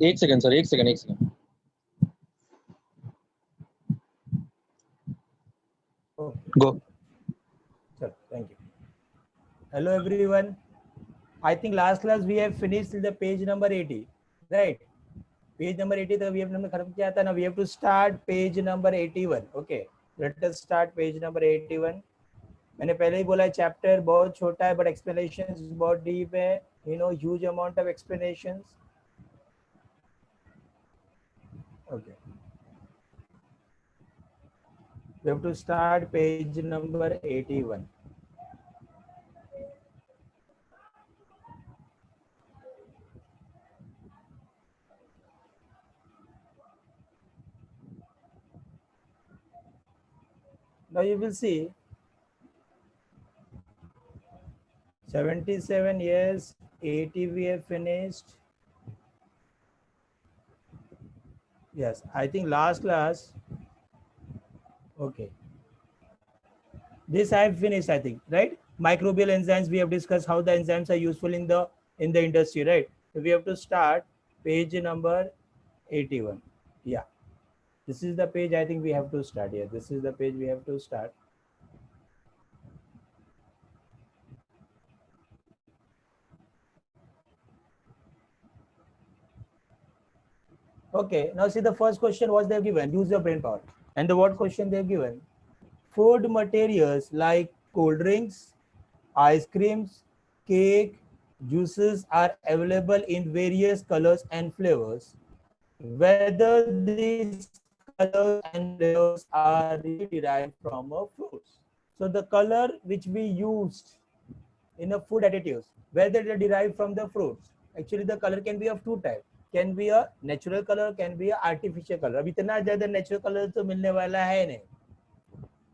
एक second sir, एक second. Okay. Go. Sure. Thank you. Hello everyone. I think last class we have finished till the page number 80, right? Page number 80 तक we have हमने खत्म किया था ना. We have to start page number 81. Okay. Let us start page number 81. मैंने पहले ही बोला है चैप्टर बहुत छोटा है but explanations बहुत deep है. You know, huge amount of explanations. Okay. We have to start page number 81. Now you will see 77 years, 80 we have finished. Yes, I think last class. Okay. This I have finished, I think, right? Microbial enzymes, we have discussed how the enzymes are useful in the industry, right? So we have to start page number 81. Yeah. This is the page I think we have to start here. This is the page we have to start. Okay, now see the first question was they've given, use your brain power. And the what question they've given? Food materials like cold drinks, ice creams, cake, juices are available in various colors and flavors. Whether these colors and flavors are really derived from a fruits. So the color which we used in a food additives, whether they derive from the fruits. Actually, the color can be of two types. Can be a natural color, can be a artificial color. अब इतना ज़्यादा natural color तो मिलने वाला है नहीं.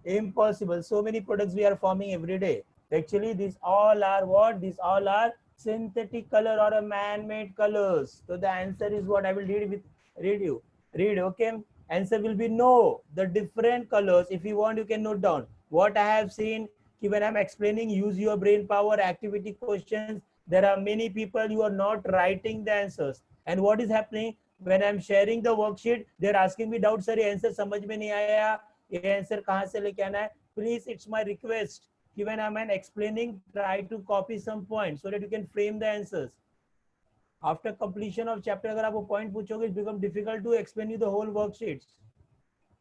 Impossible. So many products we are forming every day. Actually, these all are what? These all are synthetic color or a man-made colors. So the answer is what I will read you. Read, okay? Answer will be no. The different colors. If you want, you can note down. What I have seen, when I'm explaining, use your brain power activity questions. There are many people you are not writing the answers. And what is happening when I'm sharing the worksheet? They're asking me doubt, sir, answer समझ में नहीं आया. ये answer कहाँ से लेके आना है. Please, it's my request. When I'm explaining, try to copy some points so that you can frame the answers. After completion of chapter, अगर आप वो point पूछोगे, it becomes difficult to explain you the whole worksheets.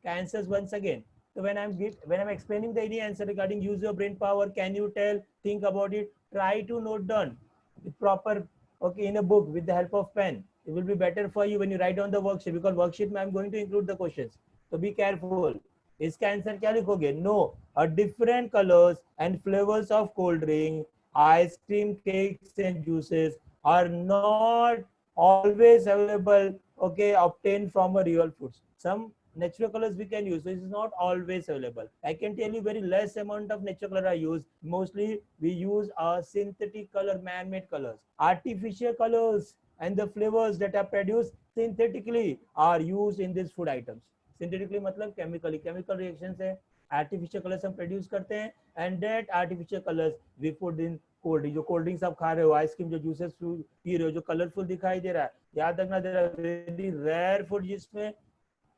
Answers once again. So when I'm explaining the any answer regarding use your brain power, can you tell, think about it, try to note down with proper, okay, in a book with the help of pen. It will be better for you when you write down the worksheet, because worksheet में I'm going to include the questions. So be careful. इसका answer क्या लिखोगे? No. A different colours and flavours of cold drink, ice cream, cakes and juices are not always available, okay, obtained from a real foods. Some natural colors we can use, so it is not always available. I can tell you very less amount of natural color I use. Mostly we use synthetic color, man-made colors. Artificial colors and the flavors that are produced synthetically are used in these food items. Synthetically मतलब chemically, chemical reaction से artificial colours हम produce करते हैं. And that artificial colours we put in cold drink. जो cold drinks आप खा रहे हो, आइसक्रीम, जो जूसेस पी रहे हो, जो कलरफुल दिखाई दे रहा है, याद रखना there are very rare food जिसमें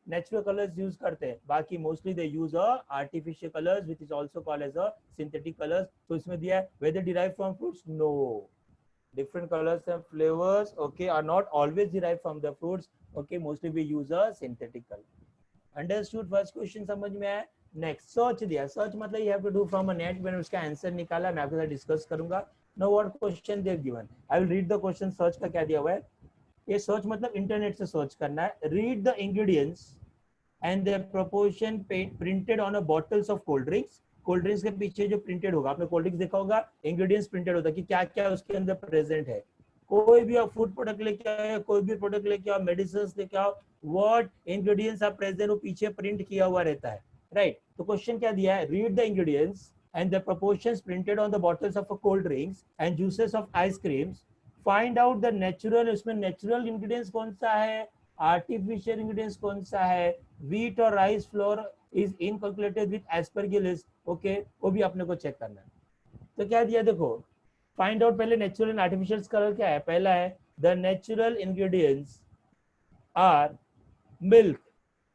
नेचुरल कलर्स यूज करते हैं. बाकी mostly they use artificial colours which is also called as synthetic colours. तो इसमें दिया है whether derive from fruits. No. Different colors and flavors, okay, are not always derived from the fruits. Okay, mostly we use a synthetic color. Understood. First question समझ में आया. Next, search दिया. Search मतलब you have to do from a net. मैंने उसका answer निकाला, मैं आपके साथ डिस्कस करूंगा. No what question they given. I will read the question. Search का क्या दिया हुआ है? ये सर्च मतलब इंटरनेट से सर्च करना है. Read the ingredients and the proportion printed on a bottles of cold drinks. Cold drinks के पीछे जो प्रिंटेड होगा, आपने कोल्ड ड्रिंक्स देखा होगा, इंग्रेडिएंट्स प्रिंटेड होता है कि क्या क्या उसके अंदर प्रेजेंट है. कोई भी आप फूड प्रोडक्ट लेके आओ, कोई भी प्रोडक्ट लेके आओ, मेडिसिन लेके आओ, व्हाट इंग्रेडिएंट्स आर प्रेजेंट, वो पीछे प्रिंट किया हुआ रहता है, राइट. तो क्वेश्चन क्या दिया है? Read the ingredients and the proportions printed on the bottles of a cold drinks and juices of ice creams. Find out the natural, इसमें natural ingredients कौन सा है, artificial ingredients कौन सा है, wheat और rice flour is inculcated with aspergillus. okay, वो भी अपने को चेक करना है. तो क्या दिया देखो, फाइंड आउट. पहले नेचुरल एंड आर्टिफिशियल कलर क्या है? पहला है the natural ingredients are milk,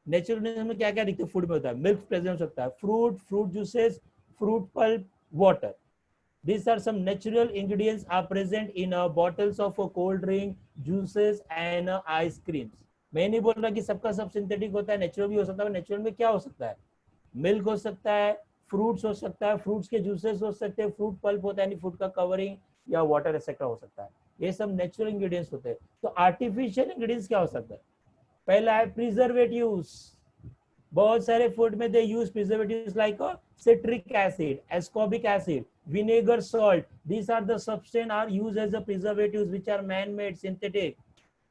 natural में क्या क्या दिखते फूड में होता है, मिल्क प्रेजेंट हो सकता है, fruit, fruit juices, fruit pulp, water. These are some natural ingredients are present in bottles of cold drink, juices and ice creams. मैं नहीं बोल रहा कि सबका सब सिंथेटिक होता है, नेचुरल भी हो सकता है। नेचुरल में क्या हो सकता है, मिल्क हो सकता है, फ्रूट्स हो सकता है, फ्रूट्स के जूसेस हो सकते हैं, फ्रूट पल्प होता है, फ्रूट का कवरिंग या वाटर एक्सेट्रा हो सकता है। ये सब नेचुरल इंग्रेडिएंट्स होते हैं। तो आर्टिफिशियल इंग्रेडिएंट्स क्या हो सकता है, पहला है प्रिजर्वेटिव्स। बहुत सारे फूड में they use preservatives like citric acid, ascorbic acid, vinegar, salt. These are the substance are used as the preservatives which are man-made, synthetic.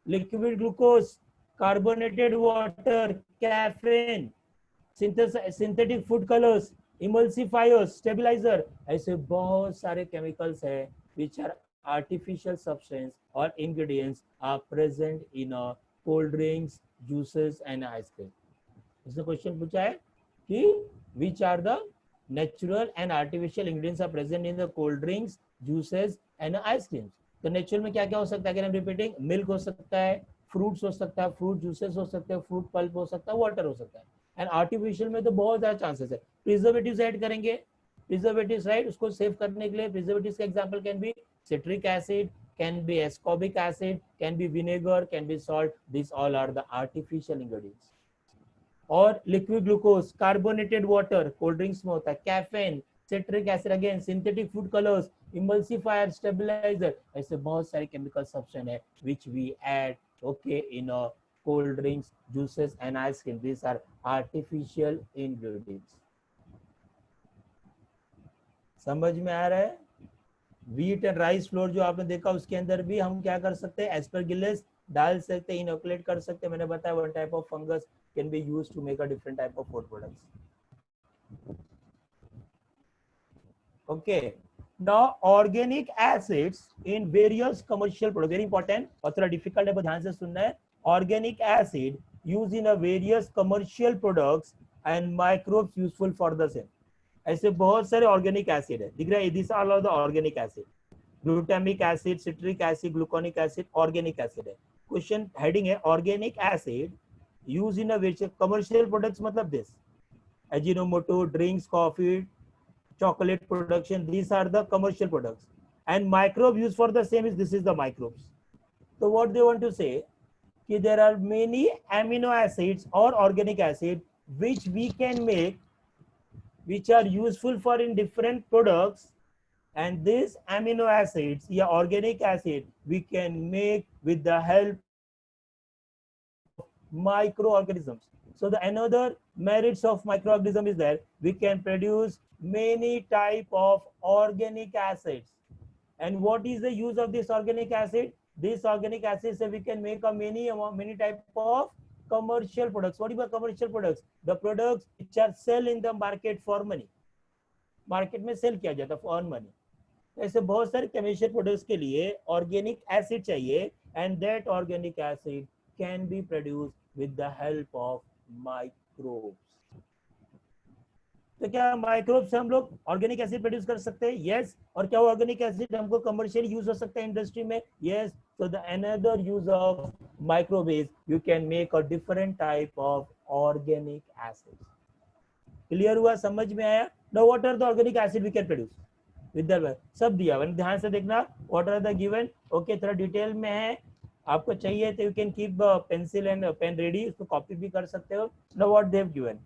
Liquid glucose, carbonated water, caffeine, synthetic food colors, emulsifiers, stabilizer. ऐसे बहुत सारे chemicals है which are artificial substance or ingredients are present in cold drinks, juices and ice cream. इसने question पूछा है कि which are the natural and artificial ingredients are present in the cold drinks, juices and ice creams. तो natural में क्या क्या हो सकता है, अगर हम रिपीटिंग, मिल्क हो सकता है, फ्रूट्स हो सकता है, फ्रूट जूसेस हो सकते हैं, फ्रूट पल्प हो सकता है, वाटर हो सकता है। एंड आर्टिफिशियल में तो बहुत ज्यादा चांसेस है, प्रिजर्वेटिव्स ऐड करेंगे, प्रिजर्वेटिव्स राइट, उसको सेव करने के लिए प्रिजर्वेटिव्स का example can be citric acid, can be ascorbic acid, can be vinegar, can be salt. These all are the artificial ingredients. और liquid glucose, carbonated water cold drinks में होता है, caffeine, citric acid, again synthetic food colours, emulsifier, stabiliser, ऐसे बहुत सारे chemical substance है which we add okay in cold drinks, juices and ice cream. These are artificial ingredients. समझ में आ रहा है? व्हीट एंड राइस फ्लोर जो आपने देखा उसके अंदर भी हम क्या कर सकते हैं, एस्परगिलस डाल सकते हैं, इनोकुलेट कर सकते हैं. मैंने बताया one type of fungus can be used to make a different type of food products. Okay, now organic acids in various commercial products, very important और थोड़ा difficult है, बहुत ध्यान से सुनना है. Organic acid used in a various commercial products and microbes useful for the same. ऐसे बहुत सारे ऑर्गेनिक एसिड है, दिख रहा है, this are all the organic acid, glutamic acid, citric acid, gluconic acid, organic acid है. क्वेश्चन हेडिंग है organic acid use in a commercial products, मतलब this Ajinomoto, drinks, coffee, chocolate production, these are the commercial products, and microbe used for the same is this is the microbes. So what they want to say कि there are many amino acids or organic acid which we can make, which are useful for in different products, and these amino acids या organic acid we can make with the help microorganisms. So the another merits of microorganism is that we can produce many type of organic acids. And what is the use of this organic acid? This organic acid, so we can make a many type of commercial products. What are commercial products? The products which are sell in the market for money. Market में cell किया जाता for money. ऐसे बहुत सारे chemical products के लिए organic acid चाहिए, and that organic acid can be produce with the help of microbes. तो क्या माइक्रोब्स से हम लोग ऑर्गेनिक एसिड प्रोड्यूस कर सकते हैं? यस. और क्या वो ऑर्गेनिक एसिड हमको कमर्शियल यूज हो सकता है इंडस्ट्री में? Yes. So the another use of microbe is you can make a different type of organic acid. Clear हुआ? समझ में आया? Now what are the organic acid we can produce with the सब दिया हुआ, ध्यान से देखना. What are the given? Okay, थोड़ा डिटेल में है, आपको चाहिए तो you can keep pencil and pen ready, उसको कॉपी भी कर सकते हो. Now what they have given,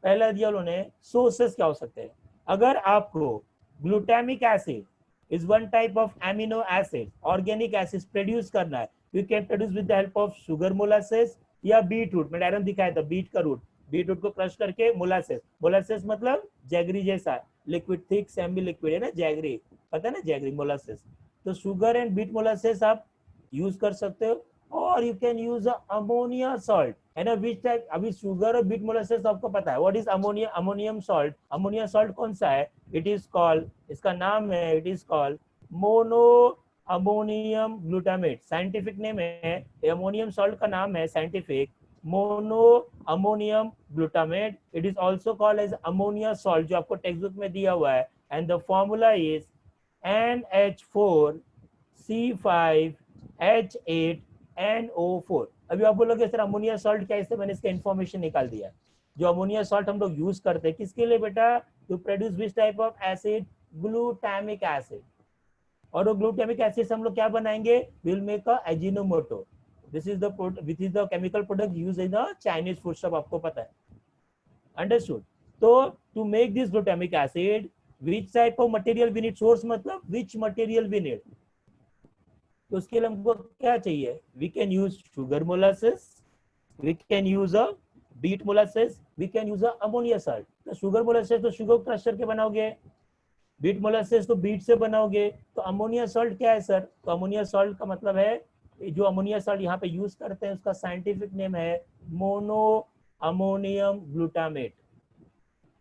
पहला दिया उन्होंने सोर्सेस क्या हो सकते हैं. अगर आपको glutamic acid is one type of amino acid, organic acid produce करना है, you can produce with the help of sugar molasses या बीट रूट. मैंने आयरन दिखाया था, बीट का रूट, बीट रूट को क्रश करके मोलासेस, मोलासेस मतलब जैगरी जैसा लिक्विड, थिक सेमी लिक्विड है ना, जैगरी, पता है ना जैगरी, मोलासेस. तो शुगर एंड बीट मोलासेस आप यूज कर सकते हो, और you can use ammonia salt है ना. विच टाइप, अभी शुगर और बीट मोलासेस आपको पता है. What is ammonia? Ammonium salt. Ammonia salt कौन सा है? इट इज कॉल्ड, इसका नाम है, it is called mono ammonium glutamate. Scientific name है, अमोनियम सॉल्ट का नाम है scientific mono ammonium glutamate. It is also called as ammonia salt, जो आपको टेक्स्ट बुक में दिया हुआ है. And the formula is NH4 C5 H8 NO4. अभी आप बोलोगे सर अमोनिया सॉल्ट क्या है, इससे मैंने इसका इन्फॉर्मेशन निकाल दिया। जो अमोनिया सॉल्ट हम लोग यूज करते हैं किसके लिए बेटा, to produce which type of acid, glutamic acid. और वो ग्लूटामिक एसिड से हम लोग क्या बनाएंगे, will make a Ajinomoto. This is the chemical product use in the Chinese food, सब आपको पता है, अंडरस्टूड। तो to make this glutamic acid which type of material we need, source मतलब विच मटेरियल वी नीड, तो उसके लिए हमको क्या चाहिए, we can use sugar molasses, we can use a beet molasses, we can use a ammonia salt. तो sugar molasses तो sugar crush करके बनाओगे, बीट मोलासेस तो बीट से बनाओगे, तो अमोनिया सॉल्ट क्या है सर, तो अमोनिया सॉल्ट का मतलब है, जो अमोनिया सॉल्ट यहाँ पे यूज करते हैं उसका साइंटिफिक नेम है मोनो अमोनियम ग्लूटामेट।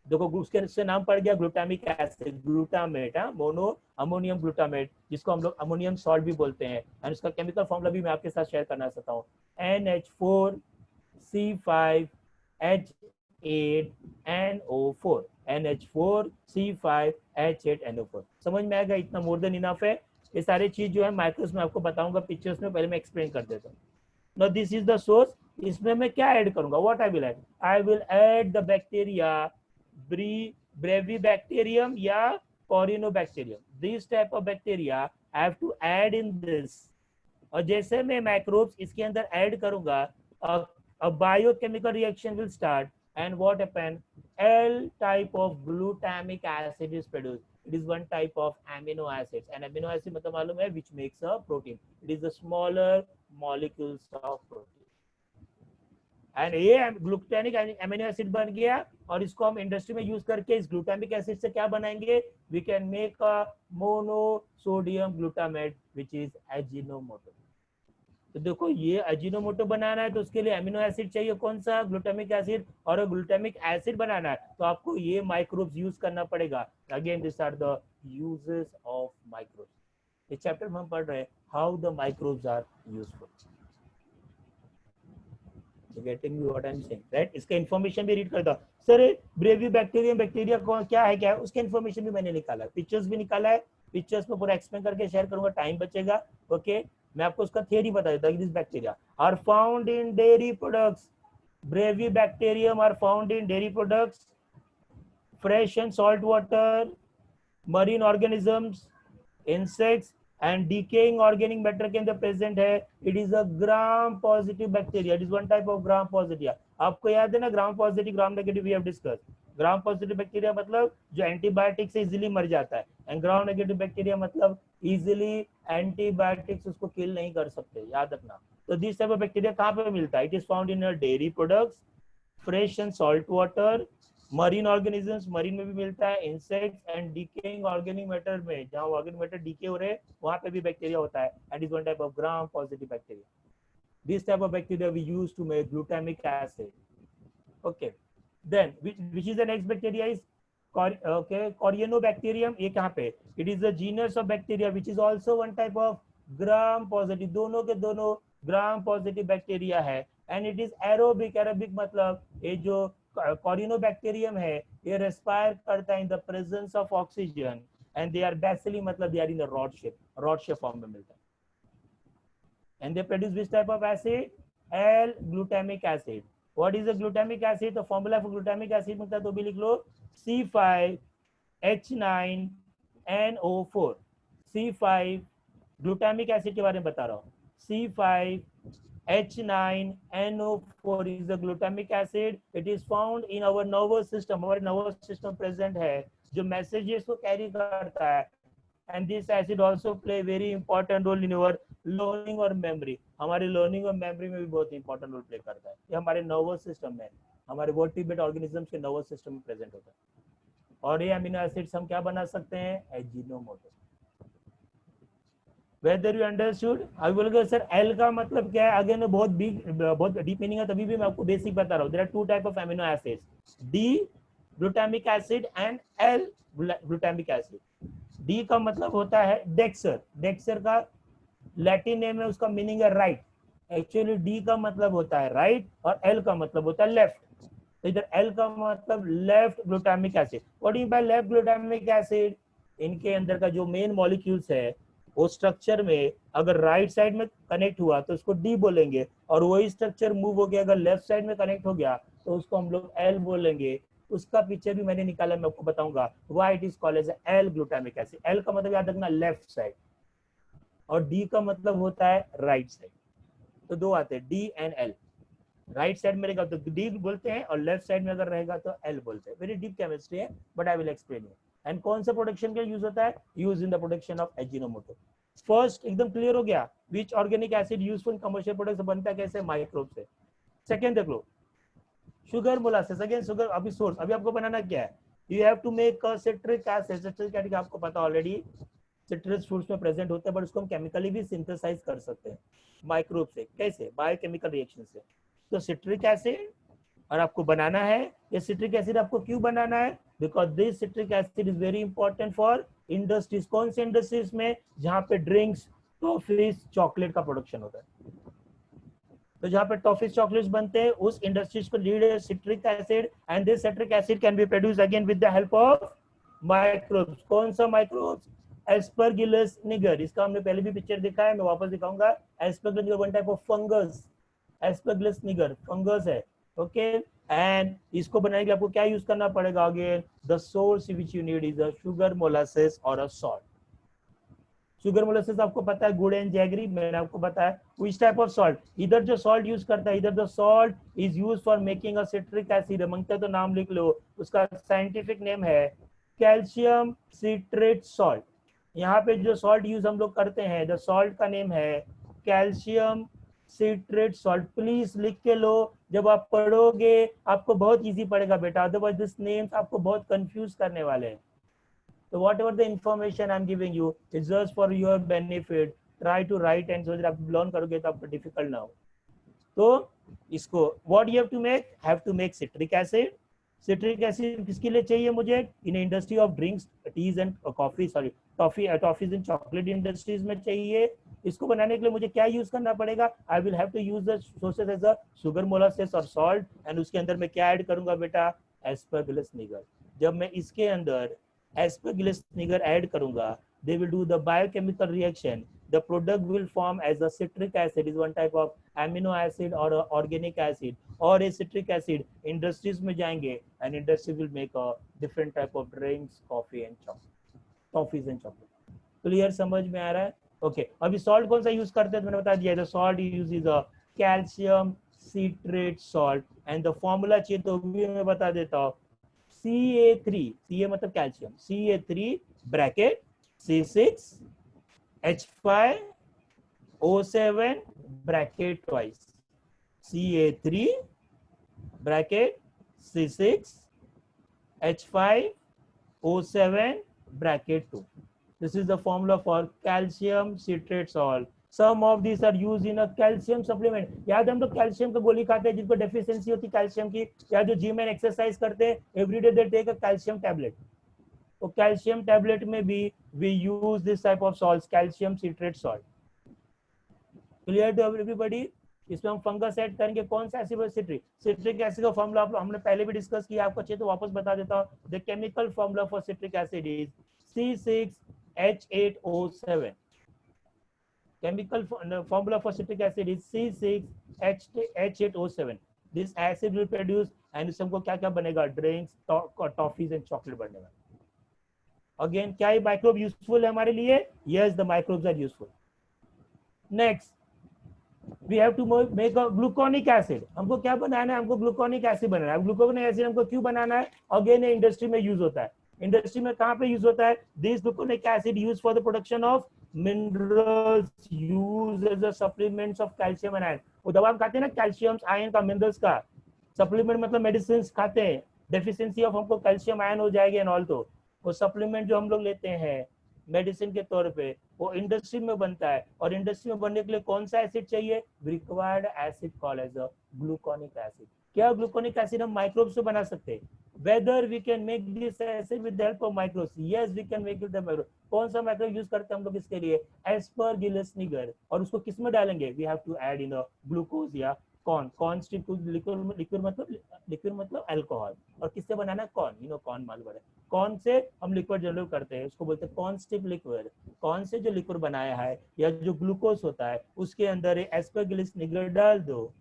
देखो उसके से नाम पड़ गया glutamic acid, glutamate, mono ammonium glutamate, जिसको हम लोग अमोनियम सॉल्ट भी बोलते हैं। एंड उसका केमिकल फॉर्मूला भी मैं आपके साथ शेयर करना चाहता हूँ, NH4C5H8NO4, NH4C5H8NO4। समझ में आएगा, इतना मोर देन इनफ है। ये सारी चीज जो है माइक्रोस में आपको बताऊंगा पिक्चर्स में, पहले मैं एक्सप्लेन कर देता हूँ। Now this is the source, इसमें मैं क्या ऐड करूंगा, what I will add the bacteria brevibacterium या corynebacterium, this type of bacteria I have to add in this. और जैसे मैं माइक्रोब्स इसके अंदर ऐड करूंगा, a biochemical reaction will start, and what happen, L type of glutamic acid is produced. It is one type of amino acids, and amino acid मतलब मालूम है which makes a protein. It is the smaller molecules of protein. And ये glutamic amino acid बन गया, और इसको हम industry में यूज करके इस ग्लूटामिक एसिड से क्या बनाएंगे, we can make a monosodium glutamate which is Ajinomoto. तो देखो ये एजिनोमोटो बनाना है तो उसके लिए अमीनो एसिड चाहिए, कौन सा, ग्लूटामिक एसिड। और ग्लूटामिक एसिड बनाना है तो आपको ये माइक्रोब्स यूज करना पड़ेगा। Again this are the uses of microbes. इस चैप्टर में हम पढ़ रहे हैं how the microbes are useful. Getting you what I am saying, right. इसका इन्फॉर्मेशन भी रीड करता सर, ब्रेविबैक्टीरियम बैक्टीरिया कौन क्या है, क्या है, उसका इन्फॉर्मेशन भी मैंने निकाला, पिक्चर्स भी निकाला है, पिक्चर्स में पूरा एक्सप्लेन करके शेयर करूंगा, टाइम बचेगा। ओके मैं आपको उसका थियरी बता देता हूं। This bacteria are found in dairy products, brevibacterium are found in dairy products, fresh and salt water, marine organisms, insects and decaying organic matter के अंदर प्रेजेंट है। It is a gram positive bacteria, it is one type of gram positive. आपको याद है ना, gram positive gram negative we have discuss. Gram positive bacteria मतलब जो antibiotic से इजीली मर जाता है, एंड ग्राम नेगेटिव बैक्टीरिया मतलब इजीली एंटीबायोटिक्स उसको किल नहीं कर सकते, याद रखना। तो दिस टाइप ऑफ बैक्टीरिया कहाँ पे मिलता है, it is found in dairy products, fresh and salt water, marine organisms, marine में भी मिलता है, insects and decaying organic matter में, जहां ऑर्गेनिक मैटर डिके हो रहे हैं वहां पे भी बैक्टीरिया होता है, and is one type of gram positive bacteria. This type of bacteria we use to make glutamic acid. Okay then which is the next bacteria is Corynebacterium। ये कहाँ पे, it is the genus of bacteria which is also one type of gram positive, दोनों के दोनों gram positive bacteria है, and it is aerobic. Aerobic मतलब ये जो कॉरिनोबैक्टीरियम है ये रेस्पायर करता है in the presence of oxygen, and they are bacilli मतलब they are in rod shape form में मिलता है, and they produce which type of acid, L glutamic acid. What is the glutamic acid, तो formula for glutamic acid मिलता है तो भी लिख लो, C5H9NO4। C5 ग्लूटामिक एसिड के बारे में बता रहा हूँ, C5H9NO4 is a glutamic acid. It is found in our nervous system. हमारे nervous system present है जो messages को carry करता है, and this acid also play very important role in our learning और memory। हमारे learning और memory में भी बहुत important role play करता है। ये हमारे nervous system में, हमारे vertebrate organisms के nervous system में present होता है। और ये amino acids हम क्या बना सकते हैं, Ajinomoto. Whether you understood, I will go sir L का मतलब क्या है, अगेन बहुत डीप मीनिंग है, तभी भी मैं आपको बेसिक बता रहा हूँ। There are two type of amino acids, D glutamic acid and L glutamic acid। D का मतलब होता है डेक्सर, डेक्सर का लैटिन नेम है, उसका मीनिंग है राइट। एक्चुअली D का मतलब होता है राइट और L का मतलब होता है लेफ्ट। तो इधर L का मतलब left glutamic acid. What is by left glutamic acid, इनके अंदर का जो मेन मॉलिक्यूल्स है वो स्ट्रक्चर में अगर राइट साइड में कनेक्ट हुआ तो उसको डी बोलेंगे, और वही स्ट्रक्चर मूव हो गया अगर लेफ्ट साइड में कनेक्ट हो गया तो उसको हम लोग एल बोलेंगे। उसका पिक्चर भी मैंने निकाला, मैं आपको बताऊंगा why it is called as L glutamic acid. L का मतलब याद रखना लेफ्ट साइड, और डी का मतलब होता है राइट साइड। तो दो आते हैं D and L. Right side में रहेगा तो डी बोलते हैं, और लेफ्ट साइड में अगर रहेगा तो एल बोलते हैं। वेरी डीप केमिस्ट्री है, but I will explain you. And कौन सा प्रोडक्शन के लिए यूज होता है? Use in the production of Ajinomoto. First एकदम क्लियर हो गया, which organic acid useful in commercial products, बनता है कैसे? माइक्रोब से। सेकेंड देख लो, शुगर मोलासेस। अगेन शुगर, अभी सोर्स, अभी आपको बनाना क्या है? You have to make citric acid. Citric acid आपको पता ऑलरेडी सिट्रस फ्रूट्स में प्रेजेंट होता है, बट उसको हम केमिकली भी सिंथेसाइज कर सकते हैं माइक्रोब से। कैसे? बायोकेमिकल रिएक्शन से। तो सिट्रिक एसिड, और आपको बनाना है ये सिट्रिक एसिड। आपको क्यों बनाना है? Because this citric acid is very important for industries. कौन से इंडस्ट्रीज में? जहां पे ड्रिंक्स, टॉफीज, चॉकलेट का प्रोडक्शन होता है। तो जहां पे टॉफीज चॉकलेट्स बनते हैं उस इंडस्ट्रीज को लीड है citric acid, and this citric acid can be produce again with the help of microbes. कौन सा माइक्रोब्स? एस्परगिलस निगर। इसका हमने पहले भी पिक्चर दिखा है, मैं वापस दिखाऊंगा। Aspergillus nigger one type of fungus. Aspergillus nigger fungus है, ओके। एंड इसको बनाने के लिए आपको क्या यूज करना पड़ेगा? Again the source which you need is a sugar molasses और अ सॉल्ट। शुगर मोलासेस आपको पता है, गुड़ एंड जैगरी, मैंने आपको बताया। विच टाइप ऑफ सॉल्ट? इधर जो सॉल्ट यूज करता है, इधर the salt is use for making a citric acid. मंगता तो नाम लिख लो, उसका साइंटिफिक नेम है कैल्शियम सिट्रेट सॉल्ट। यहाँ पे जो सॉल्ट यूज हम लोग करते हैं, द सॉल्ट का नेम है कैल्शियम सिट्रेट सॉल्ट। प्लीज लिख के लो, जब आप पढ़ोगे आपको बहुत इजी पड़ेगा बेटा, अदरवाइज दिस नेम्स आपको बहुत कंफ्यूज करने वाले हैं। So whatever the information I'm giving you is just for your benefit. Try to write and so that आप learn करोगे तो आपको difficult ना हो। तो इसको what you have to make? Have to make citric acid. Citric acid किसके लिए चाहिए मुझे? In industry of drinks, teas and coffee, sorry, toffees and chocolate industries में चाहिए। इसको बनाने के लिए मुझे क्या यूज करना पड़ेगा? I will have to use the sources as a sugar molasses और salt, and उसके अंदर मैं क्या ऐड करूंगा बेटा? Aspergillus niger। जब मैं इसके अंदर aspergillus niger ऐड करूंगा, they will do the biochemical reaction. The product will form as a citric acid, is one type of amino acid or a organic acid, और a citric acid industries में जाएंगे and industry will make a different type of drinks, coffee and chocolate, toffees and chocolate. Clear समझ में आ रहा है? Okay अभी salt कौन सा यूज करते हैं? तो मैंने बता दिया, the salt use is a calcium citrate salt, and the formula चाहिए तो भी मैं बता देता हूँ। Ca3, Ca मतलब calcium, Ca3 bracket C6H5O7 bracket twice, Ca3 bracket C6H5O7 bracket 2. This is the formula for calcium citrate salt. Some of these are used in a calcium supplement. याद हम लोग कैल्शियम का गोली खाते हैं जिनको डेफिशिएंसी होती है कैल्शियम की, या जो जिम में एक्सरसाइज करते हैं everyday they take a calcium tablet. तो कैल्शियम टैबलेट में भी we use this type of salt, calcium citrate salt. Clear to everybody? इसमें हम फंगस ऐड करेंगे, कौन सा एसिड? सिट्रिक। सिट्रिक एसिड का फॉर्मूला हमने पहले भी डिस्कस किया, आपको चाहिए तो वापस बता देता हूँ। The chemical formula for citric acid is C6H8O7. Chemical formula for citric acid is C6H8O7. This acid will produce, and इससे हमको क्या क्या बनेगा? ड्रिंक्स, टॉफीज एंड चॉकलेट बनने वाला। अगेन क्या ये माइक्रोब यूजफुल है हमारे लिए? Yes, the microbes are useful. Next we have to make a gluconic acid. हमको क्या बनाना है? हमको ग्लूकोनिक एसिड बनाना है। ग्लूकोनिक एसिड हमको क्यों बनाना है? अगेन इंडस्ट्री में यूज होता है। इंडस्ट्री में कहाँ पे यूज होता है? This gluconic acid use for the production of minerals, use as a supplements of calcium and iron. वो दवा हम खाते हैं ना कैल्शियम आयरन का, मिनरल्स का सप्लीमेंट मतलब मेडिसिन खाते हैं, डेफिशिएंसी ऑफ हमको कैल्शियम आयरन हो जाएगी एंड ऑल। तो वो सप्लीमेंट जो हम लोग लेते हैं मेडिसिन के तौर पे, वो इंडस्ट्री में बनता है, और इंडस्ट्री में बनने के लिए कौन सा एसिड चाहिए? Required acid called as a gluconic acid. क्या ग्लूकोनिक एसिड हम माइक्रोब से बना सकते हैं? Whether we can make this acid with the help of microbes? Yes, we can make it with microbe. कौन सा माइक्रोब यूज करते हैं हम लोग इसके लिए? Aspergillus niger. और उसको किस में डालेंगे? We have to add in glucose या कॉर्न स्टिप लिक्विड मतलब अल्कोहल, और किससे बनाना है, कॉर्न, कॉर्न मालूम है, कॉर्न से हम लिक्विड जनरेट करते हैं, उसको बोलते हैं कॉर्न स्टिप लिक्विड। कॉर्न से जो लिक्विड बनाया है या जो ग्लूकोज होता है उसके अंदर एस्परगिलस निगर डाल दो,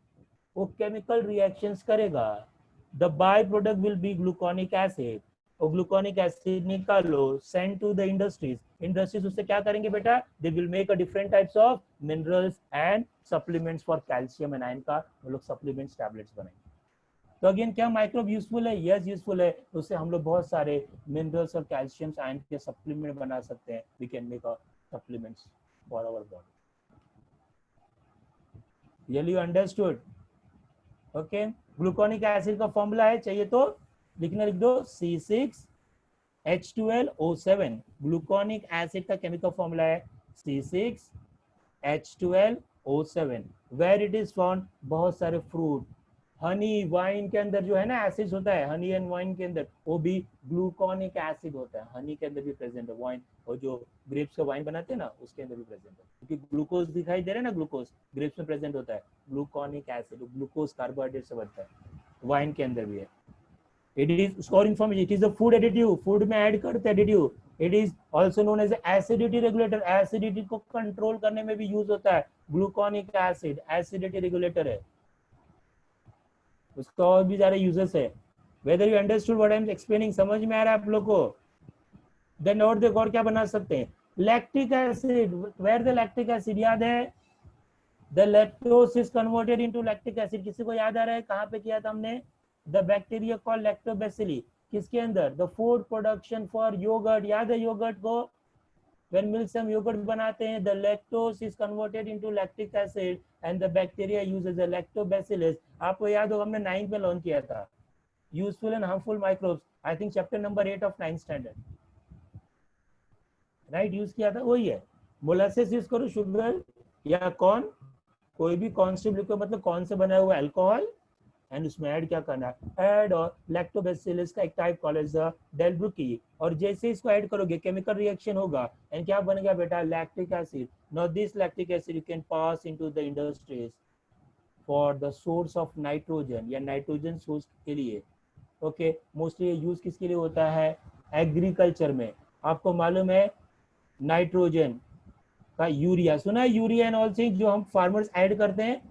वो केमिकल रिएक्शंस करेगा, the by product will be gluconic acid, और ग्लूकोनिक एसिड निकालो, send to the industries, industries उससे क्या करेंगे बेटा, they will make a different types of minerals and supplements for calcium and iron का वो लोग सप्लीमेंट्स टैबलेट्स बनाएंगे। तो अगेन क्या माइक्रोब यूजफुल है, यस यूजफुल है, उससे हम लोग बहुत सारे मिनरल्स और कैल्शियम आयरन के सप्लीमेंट बना सकते हैं, we can make a supplements for our body. You understood? Okay, gluconic acid का फॉर्मूला है, चाहिए तो लिखना, लिख दो C6H12O7, ग्लूकोनिक एसिड का केमिकल फॉर्मूला है C6H12O7। Where it is found, बहुत सारे फ्रूट, हनी, वाइन के अंदर जो है ना एसिड होता है, हनी एंड वाइन के अंदर वो भी ग्लूकोनिक एसिड होता है, हनी के अंदर भी प्रेजेंट है, वाइन और जो ग्रेप्स का वाइन बनाते हैं ना उसके अंदर भी प्रेजेंट है, क्योंकि ग्लूकोज दिखाई दे रहा है ना, ग्लूकोज ग्रेप्स में प्रेजेंट होता है, ग्लूकोनिक एसिड ग्लूकोज कार्बोहाइड्रेट से बनता है, वाइन के अंदर भी है। It is score information, it is a food additive, food में ऐड करते हैं additive. It is also known as acidity regulator, acidity को कंट्रोल करने में भी यूज होता है, ग्लूकोनिक एसिड एसिडिटी रेगुलेटर है, उसका और भी ज्यादा यूजेस है। Whether you understood what I am explaining, समझ में आ रहा है आप लोग को? देन और देखो और क्या बना सकते हैं, lactic acid, where the lactic acid, याद है the lactose is converted into lactic acid, किसी को याद आ रहा है कहां पे किया था हमने, द बैक्टीरिया कॉल्ड लैक्टोबैसिली, किसके अंदर, the food production for yoghurt, याद है योगर्ट को, when milk से हम योगर्ट बनाते हैं, the lactose is converted into lactic acid and the bacteria uses the lactobacillus, आपको याद होगा हमने 9th में लर्न किया था, useful and harmful microbes, I think chapter number 8 of 9th standard, right, use किया था, वही है। मोलासेस यूज करो, शुगर या कॉर्न, कोई भी कॉन्स्टिप लिक्विड मतलब कौन से बना हुआ अल्कोहल, एंड उसमें ऐड क्या करना है, ऐड और लैक्टोबैसिलस का एक टाइप कॉल्ड एज डेल्ब्रुकी, और जैसे इसको ऐड करोगे केमिकल रिएक्शन होगा एंड क्या बनेगा बेटा, lactic acid. Now this lactic acid you can pass into the industries for the source of nitrogen, या नाइट्रोजन सोर्स के लिए। ओके, मोस्टली ये यूज किसके लिए होता है, एग्रीकल्चर में। आपको मालूम है नाइट्रोजन का यूरिया, सुना है यूरिया एंड ऑल थिंग्स जो हम फार्मर्स ऐड करते हैं,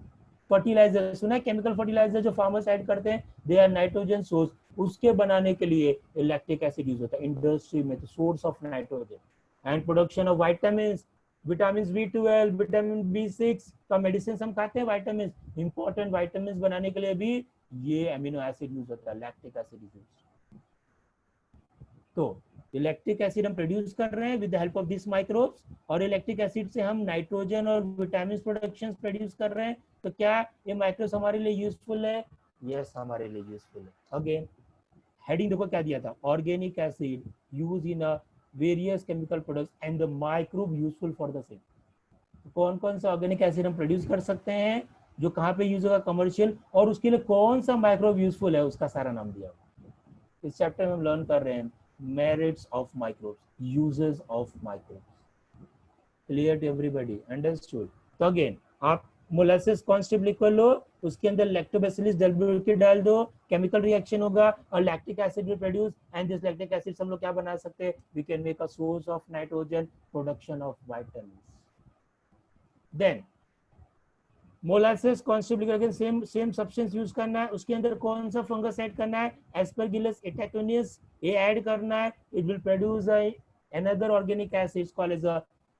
फर्टिलाइजर सुना है, केमिकल फर्टिलाइजर जो फार्मर्स ऐड करते हैं, दे आर नाइट्रोजन सोर्स, उसके बनाने के लिए लैक्टिक एसिड यूज होता है इंडस्ट्री में, source of nitrogen. And production of vitamin, vitamin B12, vitamin B6 का मेडिसिन हम खाते हैं, विटामिन, इंपॉर्टेंट विटामिन बनाने के लिए भी ये अमीनो एसिड यूज होता है, लैक्टिक एसिड यूज। तो इलेक्ट्रिक एसिड हम प्रोड्यूस कर रहे हैं with the help of this microbes, और इलेक्ट्रिक एसिड से हम नाइट्रोजन और विटामिन प्रोडक्शन प्रोड्यूस कर रहे हैं। तो क्या ये माइक्रोब्स हमारे लिए यूजफुल है? यस, हमारे लिए यूजफुल है। अगेन हेडिंग देखो क्या दिया था, organic acid use in a various chemical products and the microbe useful for the same. कौन कौन सा ऑर्गेनिक एसिड हम प्रोड्यूस कर सकते हैं, जो कहाँ पे यूज होगा, कमर्शियल, और उसके लिए कौन सा माइक्रोब यूजफुल है, उसका सारा नाम दिया हुआ। इस चैप्टर में हम लर्न कर रहे हैं merits of microbes, uses of microbes, clear to everybody, understood? तो अगेन आप मोलासेस कॉन्स्टिप लिक्विड लो, उसके अंदर लैक्टोबैसिलस डेल्ब्रुकी डाल दो, केमिकल रिएक्शन होगा और lactic acid will produce, and this lactic acid हम लोग क्या बना सकते हैं, we can make a source of nitrogen, production of vitamin. Then molasses कॉन्स्टिप लिक्विड, सेम सब्सटेंस यूज करना है, उसके अंदर कौन सा फंगस ऐड करना है, एस्परगिलस एटाकोनियस, ये ऐड करना है, it will produce another organic acid called as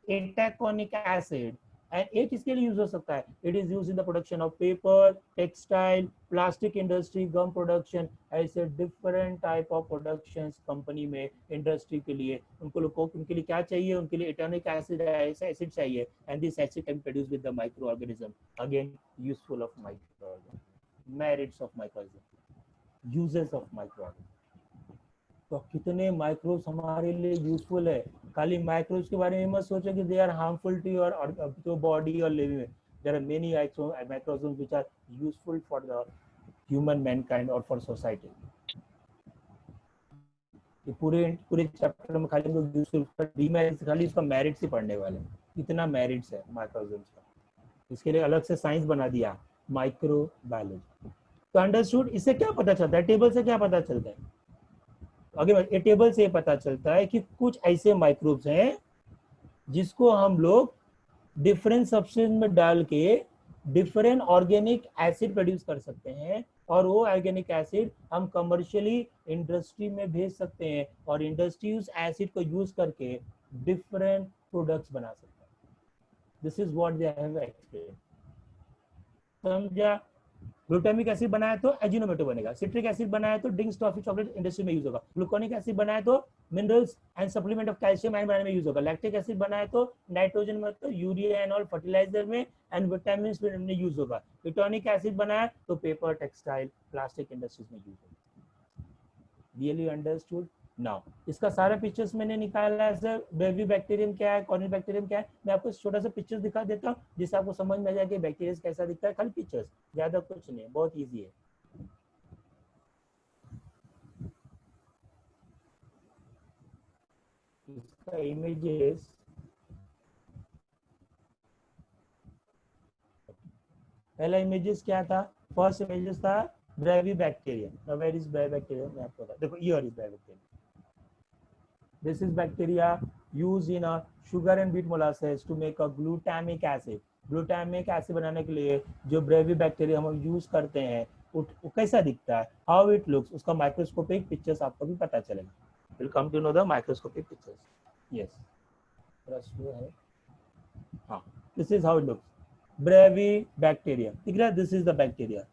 itaconic acid. And ये किसके लिए यूज हो सकता है, it is use in the production of paper, textile, plastic industry, gum production, ऐसे different type of productions company में, इंडस्ट्री के लिए उनके लिए क्या चाहिए, उनके लिए एटॉनिक एसिड, ऐसा एसिड चाहिए, and this acid can produce with the micro organism. Again useful of micro organism, merits of micro organism, uses of micro organism. तो कितने माइक्रोब्स हमारे लिए यूजफुल है, खाली माइक्रोब्स के बारे में मत सोचो कि they are harmful to your तो बॉडी और लिविंग में, there are many microbes which are useful for the human mankind और फॉर सोसाइटी। ये पूरे चैप्टर में खाली हम यूजफुल डीमेरिट्स, खाली इसका मेरिट्स ही पढ़ने वाले, इतना मेरिट्स है माइक्रोब्स का, इसके लिए अलग से साइंस बना दिया। माइक्रोबायोलॉजी। तो अंडरस्टूड, इससे क्या पता चलता है, टेबल से क्या पता चलता है? आगे ये टेबल से पता चलता है कि कुछ ऐसे माइक्रोब्स हैं जिसको हम लोग डिफरेंट सब्सटेंस में डाल के डिफरेंट ऑर्गेनिक एसिड प्रोड्यूस कर सकते हैं, और वो ऑर्गेनिक एसिड हम कमर्शियली इंडस्ट्री में भेज सकते हैं, और इंडस्ट्री उस एसिड को यूज करके डिफरेंट प्रोडक्ट्स बना सकते हैं। This is what they have explain. समझा? ग्लूटामिक एसिड बनाया तो एजिनोमोटो बनेगा, सिट्रिक एसिड बनाया तो ड्रिंक्स, टॉफी, चॉकलेट इंडस्ट्री में यूज होगा, ग्लूकोनिक एसिड बनाया तो minerals and supplement of calcium ion बनाने में यूज होगा, लैक्टिक एसिड बनाया तो नाइट्रोजन में, तो यूरिया एंड ऑल फर्टिलाइजर में एंड विटामिन में यूज होगा, कीटोनिक एसिड बनाया तो पेपर, टेक्सटाइल, प्लास्टिक इंडस्ट्रीज में यूज होगा। Really understood? नाउ इसका सारा पिक्चर्स मैंने निकाला है सर। बेबी बैक्टीरियम क्या है, कॉर्नियल बैक्टीरियम क्या है, मैं आपको छोटा सा पिक्चर्स दिखा देता हूँ जिससे आपको समझ में आ जाए कि बैक्टीरिया कैसा दिखता है। खाली पिक्चर्स, ज्यादा कुछ नहीं है, बहुत इजी है। इसका इमेजेस, पहला इमेजेस क्या था, फर्स्ट इमेजेस था brevibacterium. Now where is brevibacterium, मैं आपको देखो, here is brevibacterium. This is bacteria used in a sugar and wheat molasses to make a glutamic acid. Glutamic acid बनाने के लिए जो ब्रेवी बैक्टीरिया हम use करते हैं वो कैसा दिखता है, हाउ इट लुक्स, उसका माइक्रोस्कोपिक पिक्चर्स आपको भी पता चलेगा। Will come to know the microscopic pictures. Yes, प्रश्न है। हाँ, this is how it looks, brevibacteria दिख रहा है, दिस इज द बैक्टीरिया।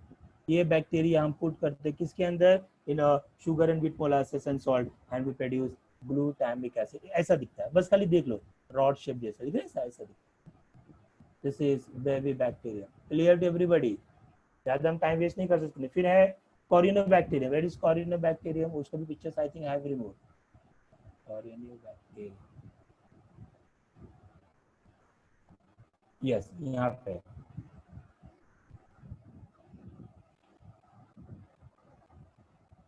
ये बैक्टीरिया हम पुट करते हैं किसके अंदर, in sugar and wheat molasses and salt and we produce glutamic acid. ऐसा दिखता है, बस खाली देख लो, रॉड शेप जैसा दिख रहा है, ऐसा दिखता है। This is baby bacteria. Clear to everybody? ज्यादा हम टाइम वेस्ट नहीं कर सकते। फिर है कॉरिनोबैक्टीरियम। वेयर इज कॉरिनोबैक्टीरियम, उसका भी pictures I think I have removed. Corynebacterium, yes, यहाँ पे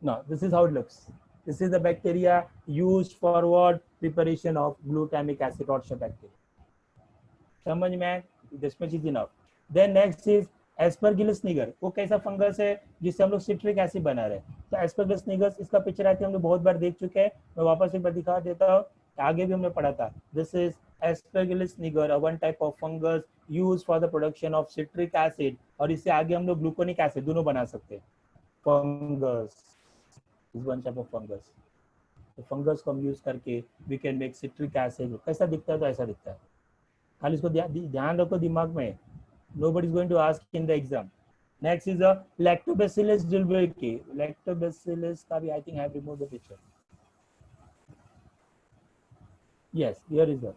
no, this is how it looks. This is the bacteria used for what, preparation of glutamic acid, rod shape bacteria. समझ में आए? this much is enough. Then next is aspergillus niger. वो कैसा fungus है जिससे हम लोग सिट्रिक एसिड बना रहे हैं। तो एस्परगिलस निगर, इसका पिक्चर आते हम लोग बहुत बार देख चुके हैं, मैं वापस एक बार दिखा देता हूँ, आगे भी हमने पढ़ा था। This is Aspergillus nigger, one type of fungus use for the production of citric acid, और इससे आगे हम लोग ग्लूकोनिक एसिड दोनों बना सकते हैं। Fungus is one type of fungus. तो फंगस को हम यूज करके we can make citric acid. कैसा दिखता है, तो ऐसा दिखता है। खाली इसको ध्यान रखो दिमाग में, nobody is going to ask in the exam. Next is a Lactobacillus delbrueckii. Lactobacillus का भी I think I have removed the picture. Yes, here is the.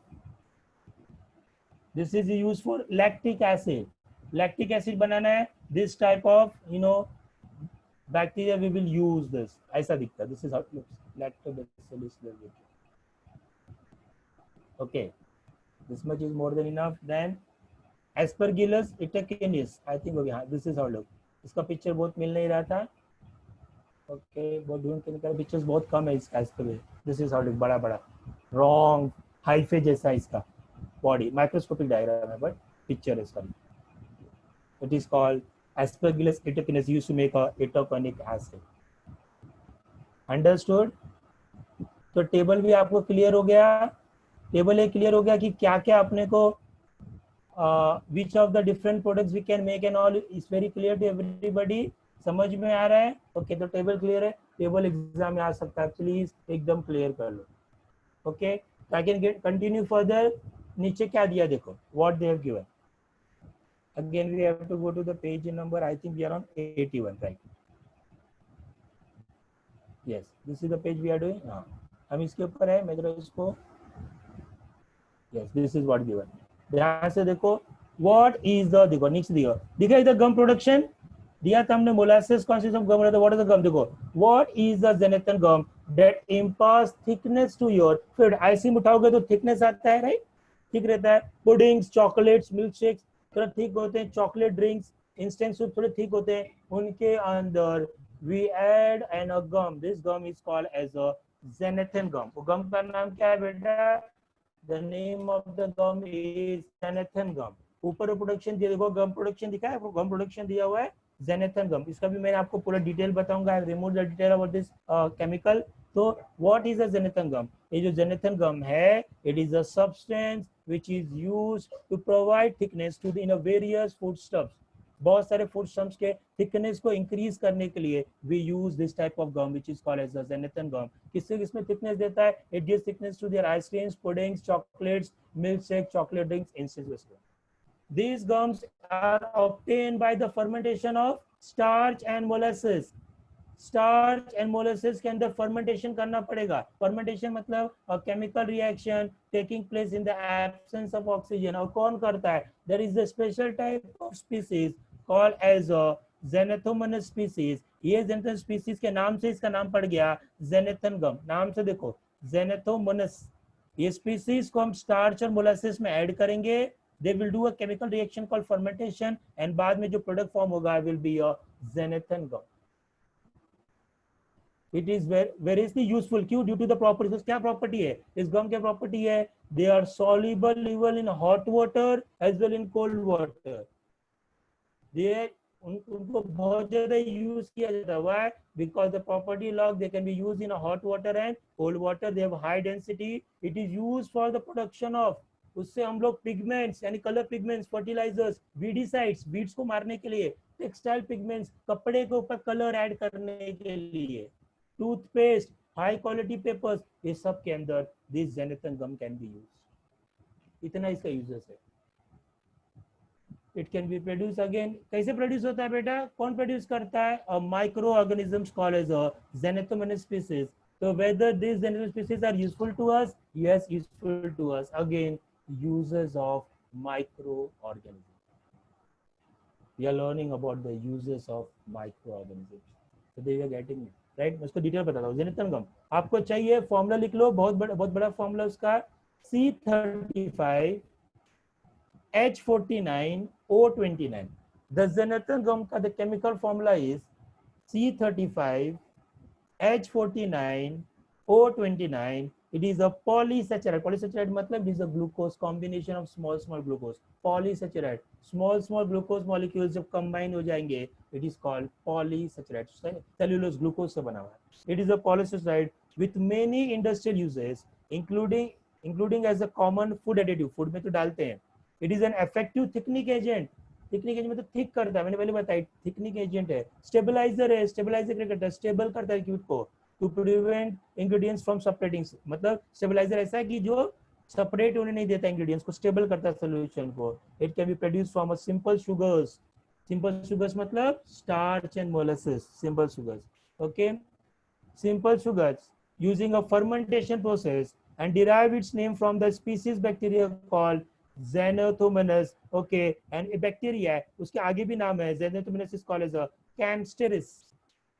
This is used for lactic acid. Lactic acid बनाना है, this type of bacteria we will use this. ऐसा दिखता है. This is how it looks. Lactobacillus delbrueckii. Okay, this much is more than enough. Then Aspergillus itaceus, I think हो गया। हाँ, this is how look. इसका picture बहुत मिल नहीं रहा था। ओके, बहुत ढूंढ के निकाला, पिक्चर्स बहुत कम है इसका। दिस इज हाउ लुक, बड़ा बड़ा रॉन्ग हाइफे जैसा इसका बॉडी, माइक्रोस्कोपिक डायग्राम है बट पिक्चर है इसका। It is called Aspergillus itaceus used to make a itaconic acid. Understood? तो टेबल भी आपको क्लियर हो गया। टेबल ये क्लियर हो गया कि क्या क्या अपने को which of the different products we can make and all is very clear to everybody. समझ में आ रहा है? ओके, तो टेबल क्लियर है। टेबल एग्जाम में आ सकता है, प्लीज एकदम क्लियर कर लो। Okay, I can get continue further. नीचे क्या दिया देखो, what they have given. Again we have to go to the page number, I think we are on 81, right? Yes, this is the page we are doing. हाँ, हम इसके ऊपर है, मैं जरा इसको, yes, this is what given. ध्यान से देखो, व्हाट इज द, देखो नीचे दिया दिखा इधर, गम प्रोडक्शन दिया था हमने, मोलासेस कंसिस्ट ऑफ गम रहता है। व्हाट इज द गम, देखो, what is the xanthan gum that imparts thickness to your food. Ice cream उठाओगे तो थिकनेस आता है, राइट? ठीक रहता है। पुडिंग्स, चॉकलेट्स, मिल्क शेक्स थोड़ा थिक होते हैं, चॉकलेट ड्रिंक्स, इंस्टेंट सूप थोड़े थिक होते हैं, उनके अंदर we add an a gum, this gum is called as a xanthan gum. वो गम का नाम क्या है बेटा? The name of the gum is xanthan gum. ऊपर प्रोडक्शन देखो, गम प्रोडक्शन दिखा है, गम प्रोडक्शन दिया हुआ है जेनेथन गम, इसका भी मैं आपको पूरा डिटेल बताऊंगा, I remove the detail about this chemical. तो what is a xanthan gum? ये जो जेनेथन गम है, it is a substance which is used to provide thickness to the in various food stuffs. बहुत सारे food stuffs के thickness को increase करने के लिए we use this type of gum which is called as the xanthan gum. किससे किसमें thickness देता है? It gives thickness to their ice creams, puddings, chocolates, milkshake, chocolate drinks, instant. These gums are obtained by the fermentation of starch and molasses. Starch and molasses के अंदर fermentation करना पड़ेगा। Fermentation मतलब chemical reaction taking place in the absence of oxygen. और कौन करता है? There is a special type of species called as xanthomonas species. ये जेनेथन स्पीसीज के नाम से इसका नाम पड़ गया जेनेथन गम। नाम से देखो, जेनेथोमोनस। ये स्पीसीज को हम स्टार्च और मोलासेस में ऐड करेंगे, they will do a chemical reaction called fermentation, and बाद में जो product form होगा will be a xanthan gum. It is variously useful, क्यों? Due to the properties। क्या property है इस gum? क्या property है? They are soluble even in hot water as well in cold water. They उनको बहुत ज्यादा यूज किया जाता है। Why? Because the property log they can be used in a hot water and cold water. They have high density. It is used for the production of, उससे हम लोग pigments यानी colour pigments, fertilisers, weedicides, weeds को मारने के लिए, textile pigments, कपड़े के ऊपर कलर ऐड करने के लिए, टूथपेस्ट, हाई क्वालिटी पेपर्स, ये सब के अंदर this xanthan gum can be use. इतना इसका यूजेस है। It can be produce again. कैसे प्रोड्यूस होता है बेटा? कौन प्रोड्यूस करता है? A micro organisms called as a xanthomonas species. So whether these general species are useful to us? Yes, useful to us. Again, uses of microorganisms. We are learning about the uses of microorganisms. So they are getting it, right? मैं उसको detail बताता हूँ। जेनेथन गम आपको चाहिए, formula लिख लो, बहुत बड़ा formula उसका, C35 H49 O29. The xanthan gum का the chemical formula is C35 H49 O29. It is a polysaccharide. Polysaccharide मतलब it is a glucose combination of small glucose. Polysaccharide. Small glucose molecules जब combine हो जाएंगे, it is called polysaccharide. Cellulose glucose से बना हुआ है. It is a polysaccharide with many industrial uses, including as a common food additive. Food में तो डालते हैं. It is an effective thickening agent. Thickening agent मतलब थिक करता है, मैंने पहले बताया थिकनिंग एजेंट है। स्टेबलाइजर है, स्टेबलाइजर क्या करता है? स्टेबल करता है लिक्विड को, to prevent ingredients from separating. मतलब स्टेबलाइजर ऐसा है कि जो सेपरेट होने नहीं देता इंग्रेडिएंट्स को, स्टेबल करता है सॉल्यूशन को। It can be produce from a simple sugars. Simple sugars मतलब starch and molasses, simple sugars. Okay, simple sugars using a fermentation process and derive its name from the species bacteria called Xanthomannus. Okay, and a bacteria है, उसके आगे भी नाम है, Xanthomannus is called as a Campsteris.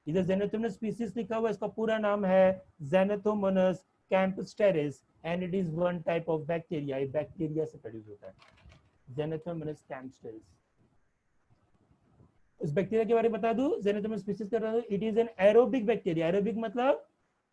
इधर Xanthomannus species लिखा हुआ है, इसका पूरा नाम है Xanthomannus campsteris and it is one type of bacteria. ये बैक्टीरिया से प्रोड्यूस होता है, Xanthomannus campsteris. इस बैक्टीरिया के बारे में बता दूं, Xanthomannus species का बता दूं, it is an aerobic bacteria. Aerobic मतलब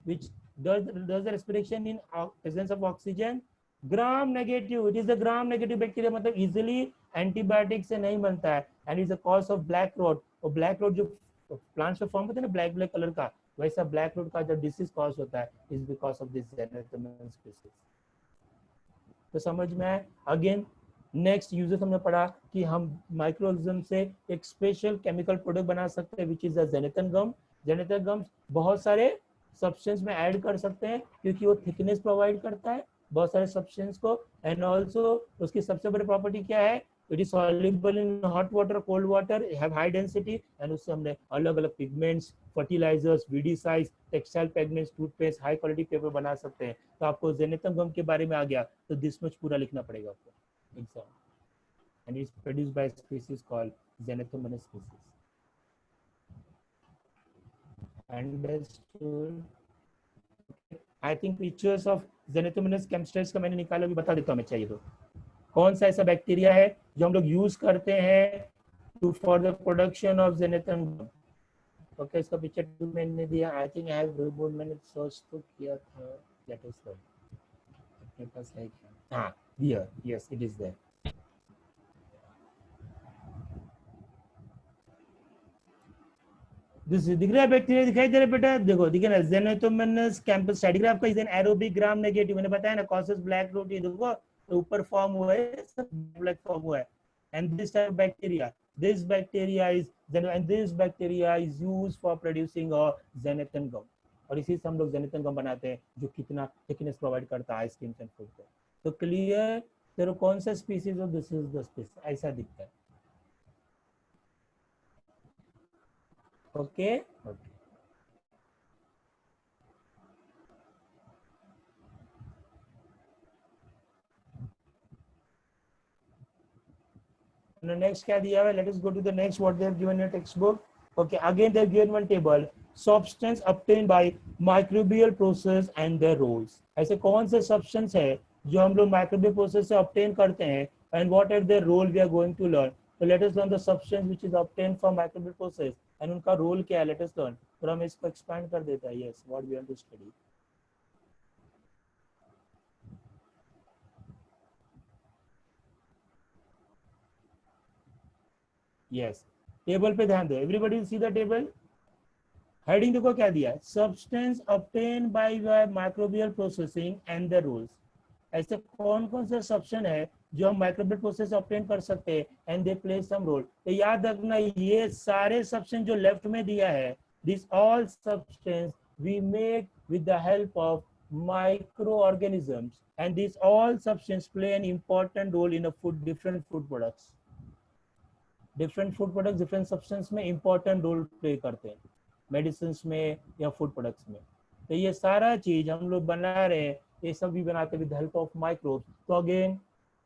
which does the respiration in presence of oxygen. Gram negative, it is a gram negative bacteria मतलब easily एंटीबायोटिक से नहीं बनता है, and is a cause of black rot. और black rot जो plants में form होता है ना ब्लैक कलर का, वैसा ब्लैक रोड का जो डिसीज कॉज होता है is because of this Xanthomannus species. तो समझ में आए? अगेन नेक्स्ट यूजेस हमने पढ़ा कि हम माइक्रोऑर्गेनिज्म से एक स्पेशल केमिकल प्रोडक्ट बना सकते हैं विच इज द जेनेथन गम। जेनेथन गम बहुत सारे सब्सटेंस में ऐड कर सकते हैं क्योंकि वो थिकनेस प्रोवाइड करता है बहुत सारे सब्सटेंस को, एंड ऑल्सो उसकी सबसे बड़ी प्रॉपर्टी क्या है? It is soluble in hot water, cold water, have high density, and उससे हमने अलग अलग pigments, fertilisers, weedicides, textile pigments, toothpaste, high quality paper बना सकते हैं। तो आपको जेनेथन गम के बारे में आ गया तो दिस मच पूरा लिखना पड़ेगा आपको exam, and it's produced by a species called Xanthomannus species. Understood? I think pictures of Xanthomannus campsteris का मैंने निकाला, भी बता देता हूँ मैं चाहिए तो। कौन सा ऐसा बैक्टीरिया है जो हम लोग यूज करते हैं to for the production of xanthan gum? Okay, इसका पिक्चर मैंने दिया। I think I have removed, मैंने सर्च तो किया था, दैट इज सर अपने पास है क्या? हाँ, here, yes it is there. दिख रहा है बैक्टीरिया, दिखाई दे रहा है बेटा, देखो दिखे ना, ज़ेनोथोमोनास कैंपस स्टैटिग्राफ का is an aerobic gram negative, मैंने बताया ना, कॉसेस ब्लैक रोटी, देखो तो ऊपर फॉर्म हुआ है, सब ब्लैक फॉर्म हुआ है, and this type bacteria, this bacteria is and this bacteria is used for producing a xanthan gum, और इसी से हम लोग xanthan gum बनाते हैं जो कितना थिकनेस प्रोवाइड करता है आइसक्रीम एंड फूड को। तो क्लियर, तेरे कौन सा स्पीसीज हो, दिस इज द स्पीसीज, ऐसा दिखता है। ओके ओके, नेक्स्ट क्या दिया है, let us go to the next what they have given in textbook. Okay, again they have given one table, substance obtain by microbial process and their roles, ऐसे कौन से substance है जो हम लोग माइक्रोबियल प्रोसेस से obtain करते हैं, and what are their role we are going to learn. तो let us learn the substance which is obtain from microbial process and उनका रोल क्या है, लेट अस लर्न। थोड़ा मैं इसको एक्सपैंड कर देता है, yes what we want to study. Yes, table पे ध्यान दो, everybody see the table. Heading देखो क्या दिया है, substance obtain by microbial processing and the rules, ऐसे कौन कौन से सब्सटेंस है जो हम माइक्रोबियल प्रोसेस से ऑब्टेन कर सकते हैं and they play some role. तो याद रखना ये सारे सब्सटेंस जो लेफ्ट में दिया है, this all substance we make with the help of microorganisms, and this all substance play an important role in a food, different food products, different food products different substance में important role play करते हैं, medicine में या food products में। तो ये सारा चीज हम लोग बना रहे हैं, ये सब भी बनाते विद हेल्प ऑफ माइक्रोब्स। तो again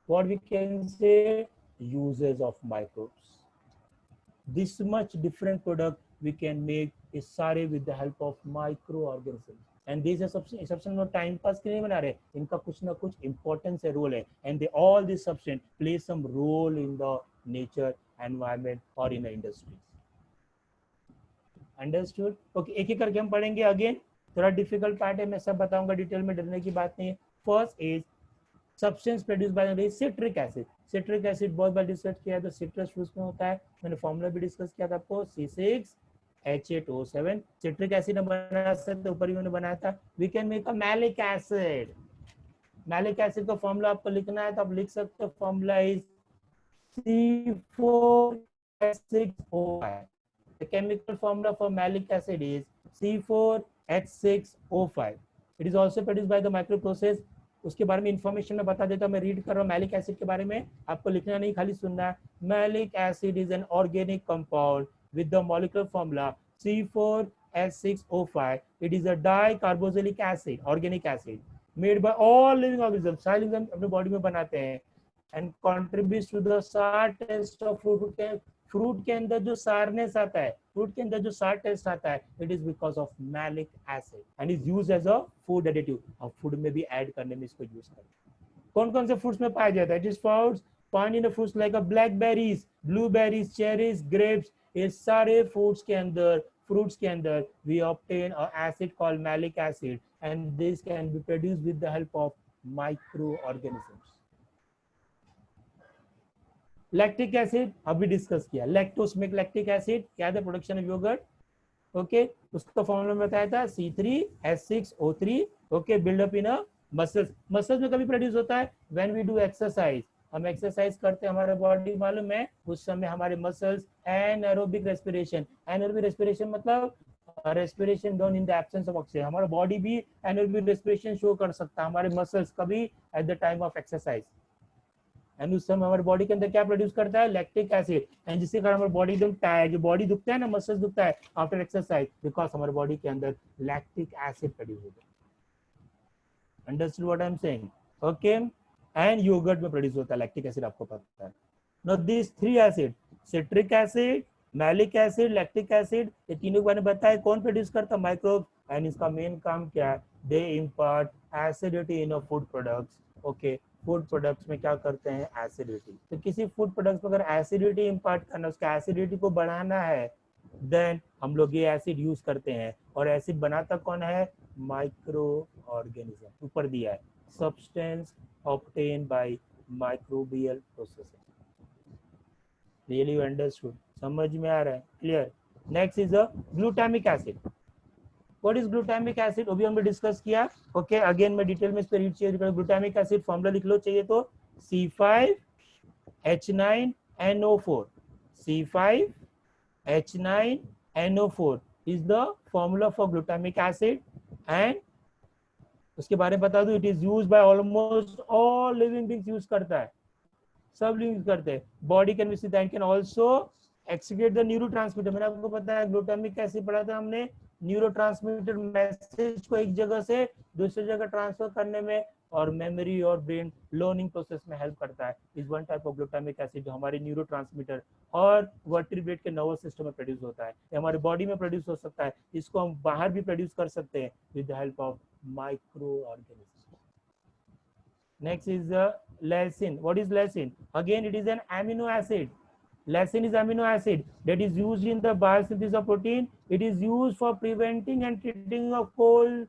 what we can say, uses of microbes, this much different product we can make इस सारे with the help of micro organism, and this सबसे लोग टाइम पास के लिए बना रहे, इनका कुछ ना कुछ इंपॉर्टेंस है, रोल है, and they all this substance play some role in the nature environment और in the industries. Understood, okay, एक एक करके हम पढ़ेंगे। अगेन थोड़ा डिफिकल्ट पार्ट है, मैं सब बताऊंगा डिटेल में, डरने की बात नहीं है। First is substance produce by citric acid, citric acid बहुत बार डिस्कस किया है, तो सिट्रस फ्रूट्स में होता है, मैंने फॉर्मूला भी डिस्कस किया था आपको, C6H8O7, सिट्रिक एसिड हम बना सकते, ऊपर भी मैंने बनाया था। We can make a malic acid, malic acid का फॉर्मूला आपको लिखना है तो आप लिख सकते हो, formula is C4H6O5, the chemical formula for malic acid is C4H6O5. It is also produced by the microprocess, उसके बारे में इंफॉर्मेशन मैं बता देता हूँ, मैं रीड कर रहा हूँ मैलिक एसिड के बारे में, आपको लिखना नहीं खाली सुनना है। Malic acid is an organic compound with the molecular formula C4H6O5. It is a dicarboxylic acid, organic acid made by all living organisms, सारे living अपने बॉडी में बनाते हैं, and contributes to the sour taste of fruit के, fruit के अंदर जो सारनेस आता है, फ्रूट के अंदर जो सार टेस्ट आता है, it is because of malic acid and is use as a food additive, और फूड में भी ऐड करने में इसको यूज करते हैं। कौन कौन से फ्रूट्स में पाया जाता है, it is found found in the fruits like blackberries, blueberries, cherries, grapes, ये सारे फ्रूट्स के अंदर, fruits के अंदर we obtain a acid called malic acid, and this can be produced with the help of microorganisms. Lactic acid अभी discuss किया, lactose में lactic acid याद है, प्रोडक्शन ऑफ योगर्ट, ओके, उसका फॉर्मूला में बताया था C3H6O3, ओके, बिल्डअप इन muscles, muscles में कभी प्रोड्यूस होता है व्हेन वी डू एक्सरसाइज, हम एक्सरसाइज करते हैं, हमारे बॉडी मालूम है, उस समय हमारे मसल्स एनाएरोबिक रेस्पिरेशन, एनाएरोबिक रेस्पिरेशन मतलब respiration done in the absence of oxygen, हमारा बॉडी भी एनाएरोबिक रेस्पिरेशन शो कर सकता है, हमारे मसल्स कभी at the time of exercise, and उस समय हमारे बॉडी के अंदर क्या प्रोड्यूस करता है, लैक्टिक एसिड, एंड जिसके कारण हमारी बॉडी एकदम टायर्ड, जो बॉडी दुखता है ना, मसल्स दुखता है आफ्टर एक्सरसाइज, बिकॉज हमारे बॉडी के अंदर लैक्टिक एसिड प्रोड्यूस होता है। Understood what I am saying, okay, and yoghurt में प्रोड्यूस होता है लैक्टिक एसिड, आपको पता है। Now this three acid, citric acid, malic acid, lactic acid, ये तीनों के बारे में बताया, कौन प्रोड्यूस करता है, माइक्रोब, एंड इसका मेन काम क्या है, they impart acidity in food products, okay, food products में क्या करते हैं, एसिडिटी, तो किसी फूड प्रोडक्ट्स में अगर एसिडिटी इम्पार्ट करना, उसका एसिडिटी को बढ़ाना है, देन हम लोग ये एसिड यूज करते हैं, और एसिड बनाता कौन है, माइक्रो ऑर्गेनिज्म, ऊपर दिया है, substance obtain by microbial process. Really understood, समझ में आ रहा है, clear, next is a glutamic acid. What is glutamic acid, वो भी हमने डिस्कस किया. ओके, अगेन मैं डिटेल में इस पर रीड चाहिए. ग्लूटामिक एसिड फॉर्मूला लिख लो चाहिए तो C5H9NO4. C5H9NO4 is the formula for glutamic acid. And उसके बारे में बता दूं, it is use by almost all living beings. Use करता है, सब यूज करते हैं. Body can can also excrete the neurotransmitter. मैंने आपको पता है ग्लूटामिक एसिड पढ़ा था हमने. न्यूरोट्रांसमीटर मैसेज को एक जगह से दूसरी जगह ट्रांसफर करने में और मेमोरी और ब्रेन लर्निंग प्रोसेस में हेल्प करता है. Is one type of glutamic acid जो हमारे न्यूरोट्रांसमीटर और वर्टिब्रेट के नर्वस सिस्टम में प्रोड्यूस होता है. ये हमारे बॉडी में प्रोड्यूस हो सकता है. इसको हम बाहर भी प्रोड्यूस कर सकते हैं with the help of micro organism. Next is lysine. What is lysine? Again, it is an amino acid. Lysine is amino acid that is used in the biosynthesis of protein. It is used for preventing and treating of cold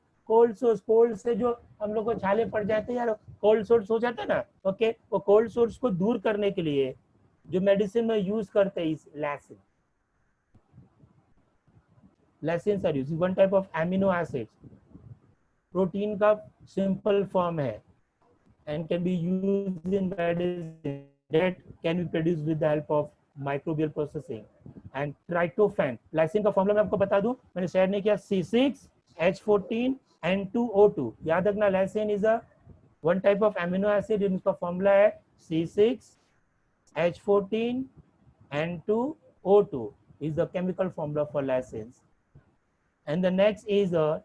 sores. Cold से जो हम लोग को छाले पड़ जाते हैं यार, cold sores हो जाता है ना. ओके, वो cold sores को दूर करने के लिए जो मेडिसिन में यूज करते हैं इस lysine. Lysines are used. One type of amino acids. Protein का सिंपल फॉर्म है and can be used in medicine that can be produced with the help of microbial processing. And tryptophan, lysine का formula मैं आपको बता दूं, मैंने share नहीं किया. C6H14N2O2. याद रखना, lysine is a one type of amino acid. इनका फॉर्मूला है C6H14N2O2 is the chemical formula for lysines. And the next is a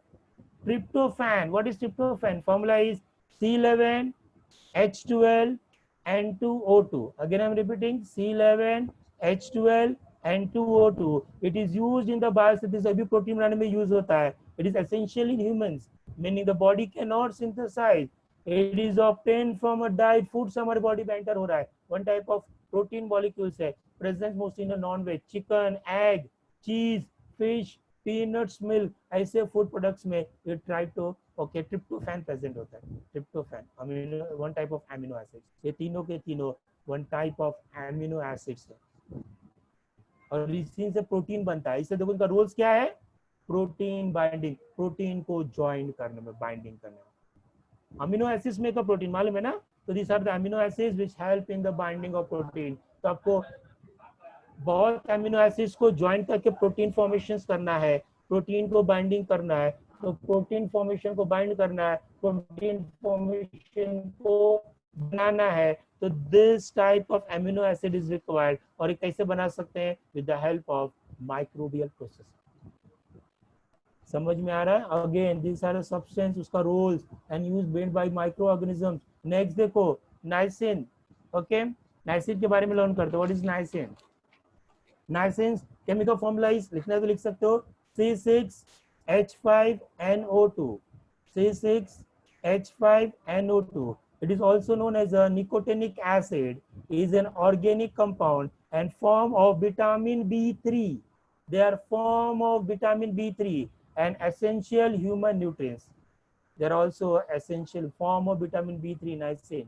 tryptophan. What is tryptophan? Formula is C11H12N2O2. Again, I'm repeating C11H12N2O2. It is used in the biosynthesis. अभी protein बनाने में use होता है. It is essential in humans, meaning the body cannot synthesize. It is obtained from a diet. Food से हमारे body में enter हो रहा है. One type of protein molecules है, present mostly in a non-veg, chicken, egg, cheese, fish, peanuts, milk. ऐसे food products में ये ट्रिप्टोफैन प्रेजेंट होता है. Tryptophan one type of amino acids. ये तीनों के तीनों one type of amino acids है और इसी से प्रोटीन बनता है. इससे देखो इनका रोल्स क्या है. प्रोटीन बाइंडिंग, प्रोटीन को ज्वाइन करने में, बाइंडिंग करने में. अमीनो एसिड्स में का प्रोटीन मालूम है ना. तो this are the amino acids which help in the binding of protein. तो आपको बहुत अमीनो एसिड्स को ज्वाइन करके प्रोटीन फॉर्मेशंस करना है, प्रोटीन को बाइंडिंग करना है. तो प्रोटीन फॉर्मेशन को बाइंड करना है, प्रोटीन फॉर्मेशन को बनाना है. तो this type of amino acid is required. और ये कैसे बना सकते हैं? With the help of microbial process. समझ में आ रहा है? अगेन दिस आर सब्सटेंस, उसका roles and use made by micro organisms. Next देखो नाइसिन. ओके, नाइसिन के बारे में लर्न करते हो. What is nisin? Nisin chemical formula is, लिखना है तो लिख सकते हो, C6H5NO2. C6H5NO2. It is also known as a nicotinic acid. It is an organic compound and form of vitamin B3. They are form of vitamin B3 and essential human nutrients. They are also essential form of vitamin B3 niacin.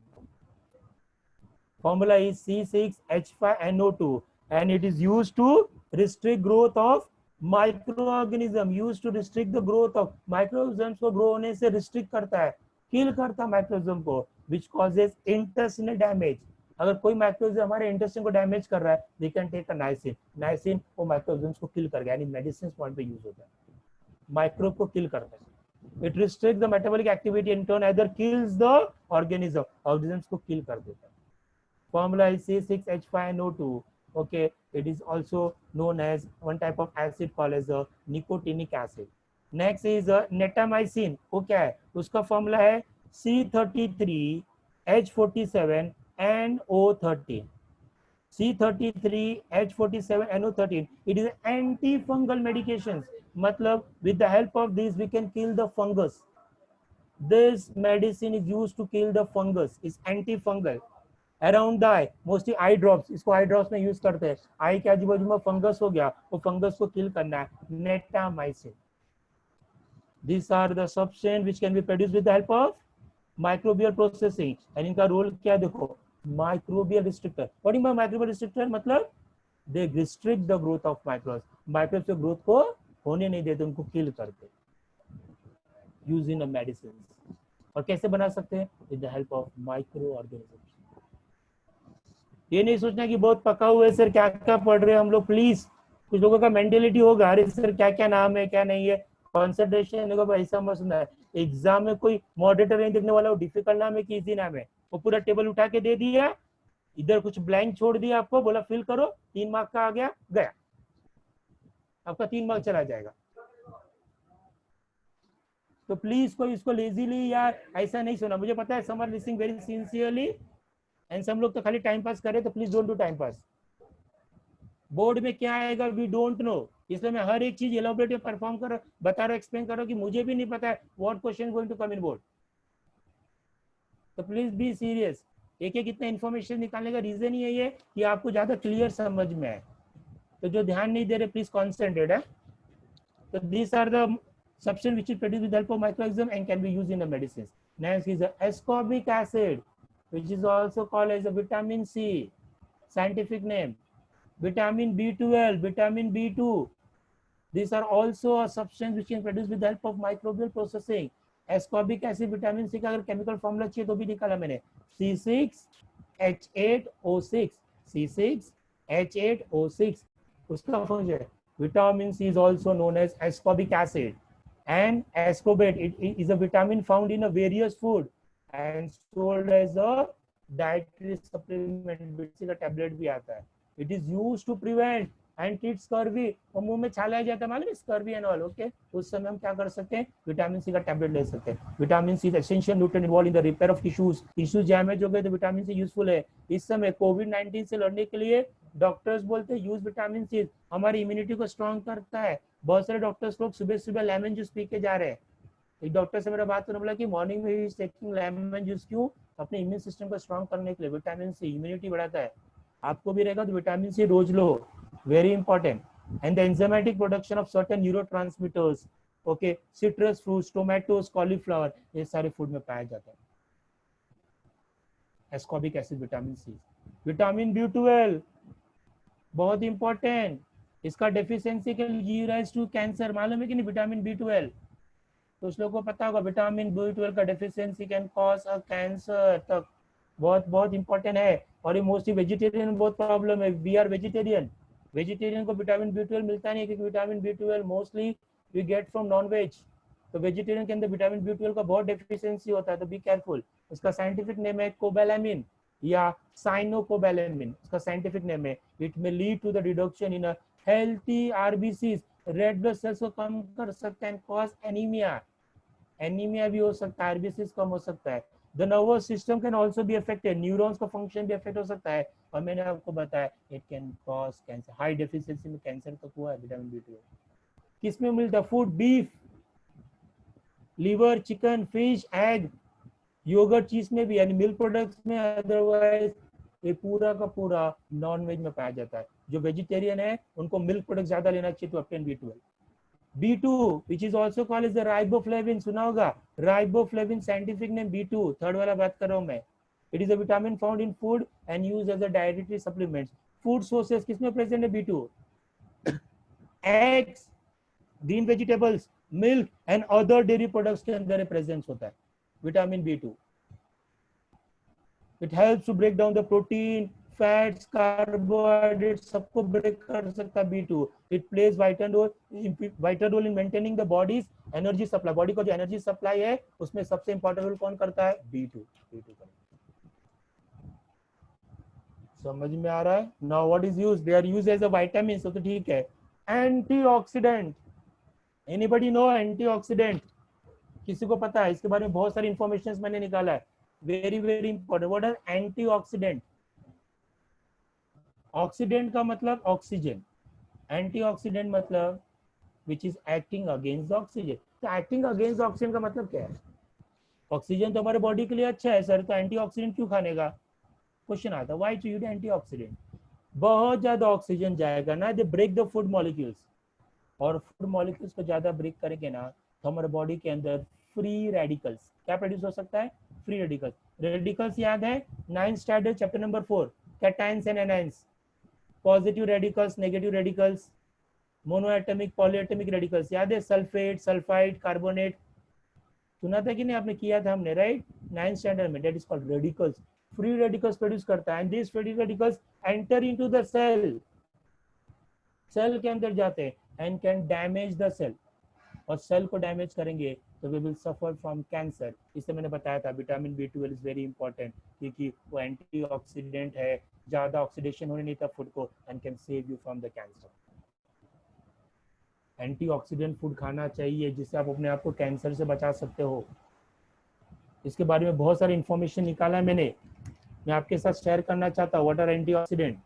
Formula is C6H5NO2 and it is used to restrict growth of microorganism. Used to restrict the growth of microorganisms. को grow होने से restrict करता है, kill करता है microorganism को, which causes intestinal damage. अगर कोई माइक्रोऑर्गेनिज्म हमारे इंटेस्टाइन को डैमेज कर रहा है, we can take a niacin. Niacin वो माइक्रोऑर्गेनिज्म को किल कर गया, यानी मेडिसिन पॉइंट पे यूज होता है, माइक्रोब को किल करता है. It restricts the metabolic activity in turn either kills the organism, organisms को kill कर देता है. Formula is C6H5NO2. Okay, it is also known as one type of acid called as a nicotinic acid. Next is netamycin. वो क्या है? उसका formula है C33H47NO13. C33H47NO13. It is antifungal medications. मतलब with the help of this we can kill the fungus. This medicine is used to kill the fungus. It's antifungal. Around the eye, mostly eye drops. इसको eye drops में use करते हैं. आई के आजू बाजू में fungus हो गया, वो फंगस को किल करना है. नेटामाइसिन. These are the substance which can be produced with the help of microbial processing. and इनका रोल क्या देखो, microbial restrictor. What is microbial restrictor? मतलब they restrict the growth of microbes. Microbes के ग्रोथ को होने नहीं देते, उनको किल करते, यूज इन मेडिसिन। और कैसे बना सकते हैं? With the help of micro organism. ये नहीं सोचना कि बहुत पका हुआ है सर, क्या क्या पढ़ रहे हैं हम लोग, प्लीज। कुछ लोगों का मेंटेलिटी होगा, अरे सर क्या क्या नाम है क्या नहीं है, कॉन्सेंट्रेशन देखो ऐसा मत सुनना है। एग्जाम में कोई मॉडरेटर नहीं देखने वाला, वो डिफिकल्ट नाम है कि इजी नाम है, वो पूरा टेबल उठा के दे दिया, इधर कुछ ब्लैंक छोड़ दिया आपको, बोला फिल करो, 3 मार्क का आ गया, गया आपका 3 मार्क चला जाएगा। तो प्लीज कोई इसको लेजीली या ऐसा नहीं सुना। मुझे पता है some are listening very sincerely and सब लोग तो खाली टाइम पास करे, तो please don't do time pass. Board में क्या आएगा वी डोंट नो, इसलिए मैं हर एक चीज एलोबरेटिव परफॉर्म करो, बता रहा हूँ, एक्सप्लेन करो कि मुझे भी नहीं पता है what question going to come in board. तो प्लीज बी सीरियस। एक एक इतना इन्फॉर्मेशन निकालने का रीजन ही है कि आपको ज्यादा क्लियर समझ में आए। तो जो ध्यान नहीं दे रहे प्लीज कॉन्सेंट्रेट है। So these are the substance which is produced with the help of microorganism and can be used in the medicines. Next is the ascorbic acid, which is also called as a vitamin C, scientific name. Vitamin B12, vitamin B2. These are also a substance which can produce with the help of microbial processing. Ascorbic acid, vitamin C का अगर chemical formula चाहिए तो भी निकाला मैंने, C6H8O6, C6H8O6 उसका function. Vitamin C is also known as ascorbic acid, and ascorbate it is a vitamin found in a various food and sold as a dietary supplement। किसी का tablet भी आता है। It is used to prevent and treat scurvy। और मुंह में छाला आ जाता है मालूम है, scurvy and all, ओके। उस समय हम क्या कर सकते हैं, विटामिन सी का टैबलेट ले सकते हैं। Vitamin C is essential nutrient involve in the repair of tissues. Tissues damage हो गए तो विटामिन सी यूजफुल है। इस समय कोविड-19 से लड़ने के लिए डॉक्टर्स बोलते हैं यूज विटामिन सी, हमारी इम्यूनिटी को स्ट्रॉन्ग करता है। बहुत सारे डॉक्टर्स लोग सुबह सुबह लेमन जूस पी के जा रहे हैं। एक डॉक्टर से मेरा बात होने बोला कि मॉर्निंग में ही टेकिंग लेमन जूस, क्यों? अपने इम्यून सिस्टम को स्ट्रॉन्ग करने के लिए। विटामिन सी इम्यूनिटी बढ़ाता है, आपको भी रहेगा तो विटामिन सी रोज लो, very important. And the enzymatic production of certain neurotransmitters, okay, citrus fruits, tomatoes, cauliflower, ये सारे फूड में पाया जाता है। Ascorbic acid, vitamin C. Vitamin B12 बहुत इंपॉर्टेंट, इसका डेफिशिएंसी के लिए गिव राइज टू कैंसर, मालूम है कि नहीं? विटामिन B12 तो उस लोगों को पता होगा, विटामिन B12 का deficiency can cause a cancer तक। बहुत बहुत इंपॉर्टेंट है। और ये मोस्टली वेजिटेरियन बहुत प्रॉब्लम है, वी आर वेजिटेरियन। वेजिटेरियन को विटामिन B12 मिलता नहीं, क्योंकि vitamin B12 mostly we get from non veg. तो वेजिटेरियन के अंदर विटामिन B12 का बहुत डेफिशिएंसी होता है, तो बी केयरफुल। उसका साइंटिफिक नेम है कोबैलामिन या साइनोकोबैलामिन, उसका साइंटिफिक नेम है। It may lead to the reduction in healthy RBCs, red blood cells को कम कर सकता है, कॉज एनीमिया, एनीमिया भी हो सकता है, आरबीसीज कम हो सकता है। The nervous system can also be affected, neurons का फंक्शन भी अफेक्ट हो सकता है। और मैंने आपको बताया it can cause cancer, high deficiency में कैंसर तक हुआ है विटामिन B12। किस में मिलता है? Food, beef, liver, chicken, fish, egg, yoghurt cheese में भी, यानी मिल्क प्रोडक्ट्स में। अदरवाइज ये पूरा का पूरा नॉन वेज में पाया जाता है। जो वेजिटेरियन है उनको मिल्क प्रोडक्ट ज्यादा लेना चाहिए to obtain B12। B2 which is also called as the riboflavin, सुना होगा riboflavin, scientific name B2, third वाला बात कर रहा हूं मैं। It is a vitamin found in food and used as a dietary supplement। Food sources किसमें present है B2? Eggs, green vegetables, milk and other dairy products के अंदर प्रेजेंस होता है vitamin B2। It helps to break down the protein, fats, carbohydrates, सबको break कर सकता है B2। It plays vital role in maintaining the body's energy supply। Body को जो एनर्जी सप्लाई है उसमें सबसे इंपॉर्टेंट रोल कौन करता है? B2। समझ में आ रहा है? Now what is used? They are used as a vitamins, तो ठीक है। Antioxidant, anybody know antioxidant? किसी को पता है? इसके बारे में बहुत सारी इंफॉर्मेशन मैंने निकाला है, very very important. What are antioxidant? Oxidant का मतलब ऑक्सीजन, एंटीऑक्सीडेंट मतलब which is acting against oxygen. तो एक्टिंग अगेंस्ट ऑक्सीजन का मतलब क्या है? ऑक्सीजन तो हमारे बॉडी के लिए अच्छा है सर, तो एंटीऑक्सीडेंट क्यों खाने का? क्वेश्चन आता है, व्हाई टू यूज एंटीऑक्सीडेंट? बहुत ज्यादा ऑक्सीजन जाएगा ना, they break the food molecules, और फूड मॉलिक्यूल्स को ज्यादा ब्रेक करेंगे ना तो हमारे बॉडी के अंदर फ्री रेडिकल्स क्या प्रोड्यूस हो सकता है? Free radicals. रेडिकल्स याद है 9th standard chapter number 4, cations and anions, positive radicals, negative radicals. Monoatomic polyatomic radicals याद है, सल्फेट, सल्फाइड, कार्बोनेट, सुना था कि नहीं आपने, किया था हमने, राइट, 9th स्टैंडर्ड में। That is called radicals. Free radicals produce करता है, and this free radicals enter into the cell, cell के अंदर जाते हैं and can damage the cell, और सेल को डैमेज करेंगे तो we will suffer from cancer. इससे मैंने बताया था vitamin B12 is very important, क्योंकि वो एंटीऑक्सीडेंट है, ज्यादा ऑक्सीडेशन होने नहीं था फूड को, and can save you from the cancer. Antioxidant food खाना चाहिए जिससे आप अपने आप को कैंसर से बचा सकते हो। इसके बारे में बहुत सारी इंफॉर्मेशन निकाला है मैंने, मैं आपके साथ शेयर करना चाहता हूँ। What are antioxidant?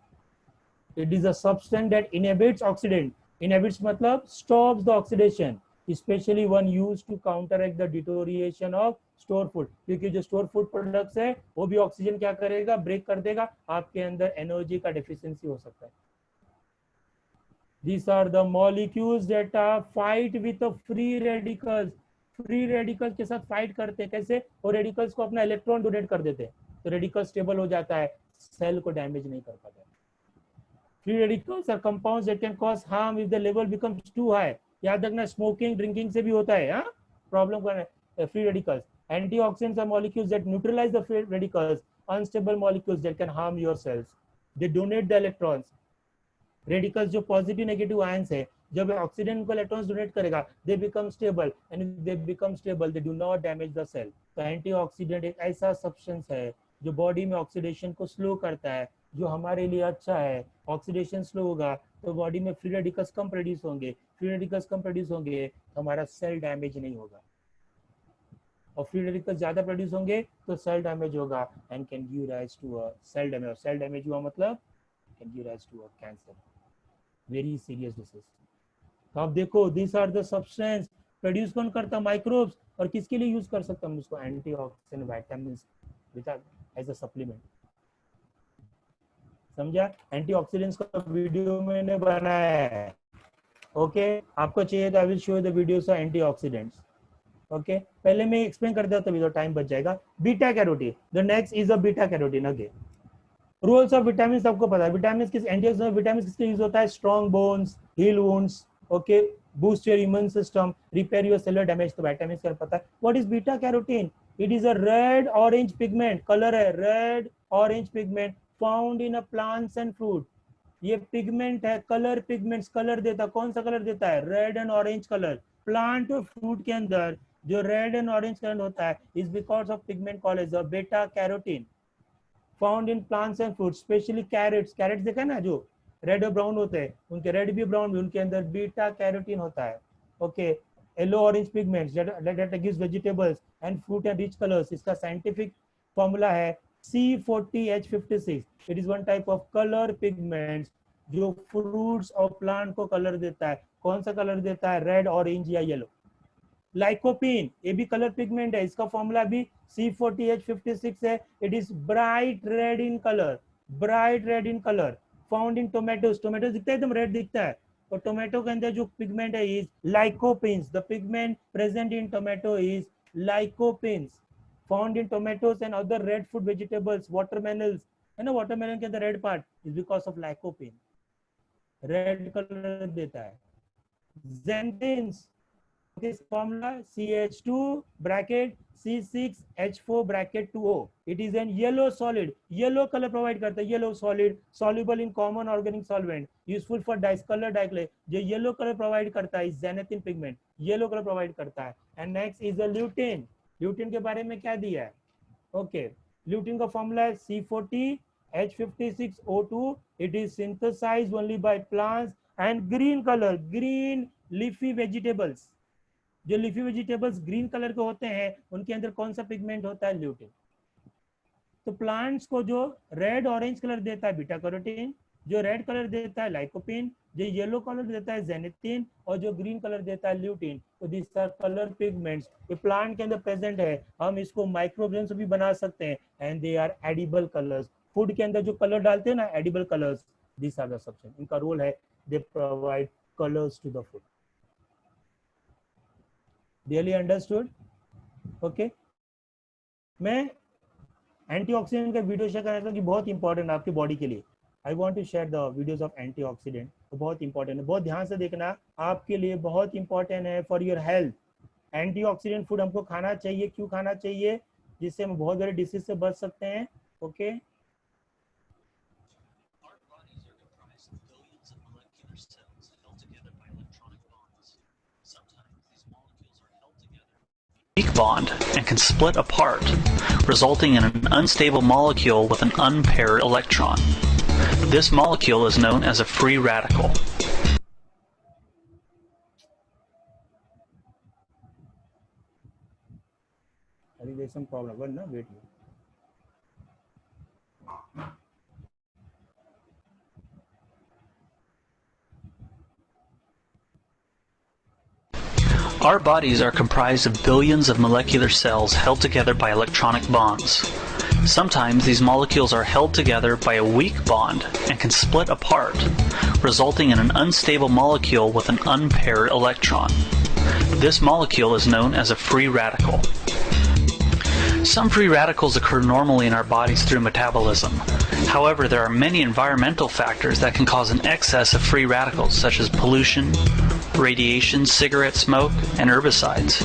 It is a substance that inhibits oxidant, inhibits मतलब stops the oxidation, specially one use to counteract the deterioration of store food, क्योंकि जो स्टोर फूड प्रोडक्ट्स है वो भी ऑक्सीजन क्या करेगा, ब्रेक कर देगा, आपके अंदर एनर्जी का डेफिशिएंसी हो सकता है। These are the molecules that fight with the free radicals. Free radicals के साथ फाइट करते हैं, कैसे? वो रेडिकल्स को अपना इलेक्ट्रॉन डोनेट कर देते हैं, तो रेडिकल स्टेबल हो जाता है, सेल को डैमेज नहीं कर पाता। Free radicals are compounds that can cause harm if the level becomes too high. याद रखना, स्मोकिंग ड्रिंकिंग से भी होता है, हाँ, प्रॉब्लम कर free radicals. Antioxidants are molecules that neutralise the free radicals, unstable molecules that can harm your cells, they donate the electrons. Radicals जो positive negative ions है, जब ऑक्सीडेंट को इलेक्ट्रॉन्स डोनेट करेगा, they become stable, and if they become stable they do not damage the cell. तो antioxidant एक ऐसा substance है जो बॉडी में ऑक्सीडेशन को स्लो करता है, जो हमारे लिए अच्छा है। ऑक्सीडेशन स्लो होगा तो बॉडी में फ्री रेडिकल्स कम प्रोड्यूस होंगे, फ्री रेडिकल्स कम प्रोड्यूस होंगे तो हमारा सेल डैमेज नहीं होगा, और फ्री रेडिकल्स ज्यादा प्रोड्यूस होंगे तो सेल डैमेज होगा, and can give rise to a cell damage. और सेल डैमेज हुआ मतलब can give rise to a cancer, very serious disease. तो आप देखो, this are the substance produce कौन करता, माइक्रोब्स, और किसके लिए यूज कर सकता हम उसको, antioxidant vitamin as a supplement. समझा? एंटीऑक्सीडेंट्स का वीडियो मैंने बनाया है, ओके, आपको चाहिए तो I will show the videos of antioxidants. Okay, पहले मैं एक्सप्लेन कर देता तभी तो टाइम बच जाएगा। Beta carotene, the next is a beta carotene. Again roles of vitamin सबको पता है, विटामिन किस, एंटीऑक्सीडेंट विटामिन किसके यूज होता है, strong bones, heal wounds, okay, boost your immune system, repair your cellular damage, तो विटामिन का पता है। What is beta carotene? It is a red orange pigment, colour है red orange pigment, found in a plants and fruit. ये pigment है, colour pigments, colour देता, कौन सा कलर देता है, red and orange colour. Plant और फ्रूट के अंदर जो रेड एंड ऑरेंज कलर होता है is because of pigment called as beta carotene, found in plants and fruits, specially carrots. Carrots देखा ना, जो रेड और ब्राउन होते हैं, उनके रेड भी ब्राउन भी, उनके अंदर बीटा कैरोटीन होता है। Okay, yellow orange pigments that gives vegetables and fruit and rich colors, इसका साइंटिफिक फॉर्मूला है C40H56। It is one type of colour pigments जो फ्रूट्स और प्लांट को कलर देता है। कौन सा कलर देता है, रेड, ऑरेंज या येलो। लाइकोपिन, ये भी कलर पिगमेंट है, इसका फॉर्मूला भी C40H56 है। It is bright red in colour, bright red in colour, found in tomatoes. Tomato दिखता है एकदम रेड दिखता है, और टोमेटो के अंदर जो पिगमेंट है is lycopenes. The pigment present in tomato is lycopenes, found in tomatoes and other red food vegetables, watermelons, है ना, वाटरमेलन के अंदर red part is because of lycopene, red colour देता है। जेंथिन्स, this formula CH2 bracket C6H4 bracket 2O. It is an yellow solid, yellow color provide करता है, yellow solid soluble in common organic solvent, useful for discolor diclay। जो yellow color provide करता है xanthine pigment, yellow color provide करता है। And next is the lutein। lutein के बारे में क्या दिया है, okay, lutein का formula है C40H56O2। It is synthesized only by plants and green color, green leafy vegetables। जो लीफी वेजिटेबल्स ग्रीन कलर के होते हैं उनके अंदर कौन सा पिगमेंट होता है, ल्यूटिन। तो प्लांट्स को जो रेड ऑरेंज कलर देता है बीटा कैरोटीन, जो रेड कलर देता है लाइकोपिन, जो येलो कलर देता है जेनेथिन, और जो ग्रीन कलर देता है ल्यूटिन। तो दिस आर कलर पिगमेंट्स, ये प्लांट के अंदर प्रेजेंट है, हम इसको माइक्रोब्रेन से भी बना सकते हैं, and they are edible colours. Food के अंदर जो कलर डालते हैं ना, edible colours, this are the substance, इनका रोल है, they provide colours to the food. Really understood? Okay. मैं एंटीऑक्सीडेंट का वीडियो शेयर करना था कि बहुत इंपॉर्टेंट आपकी बॉडी के लिए। I want to share the videos of antioxidant. तो बहुत इंपॉर्टेंट है, बहुत ध्यान से देखना, आपके लिए बहुत इंपॉर्टेंट है for your health. Antioxidant food हमको खाना चाहिए, क्यों खाना चाहिए? जिससे हम बहुत बड़े डिसीज से बच सकते हैं। Okay weak bond and can split apart, resulting in an unstable molecule with an unpaired electron. This molecule is known as a free radical. I think there's some problem. Well, no, wait. Our bodies are comprised of billions of molecular cells held together by electronic bonds. Sometimes these molecules are held together by a weak bond and can split apart, resulting in an unstable molecule with an unpaired electron. This molecule is known as a free radical. Some free radicals occur normally in our bodies through metabolism. However, there are many environmental factors that can cause an excess of free radicals, such as pollution, radiation, cigarette smoke, and herbicides.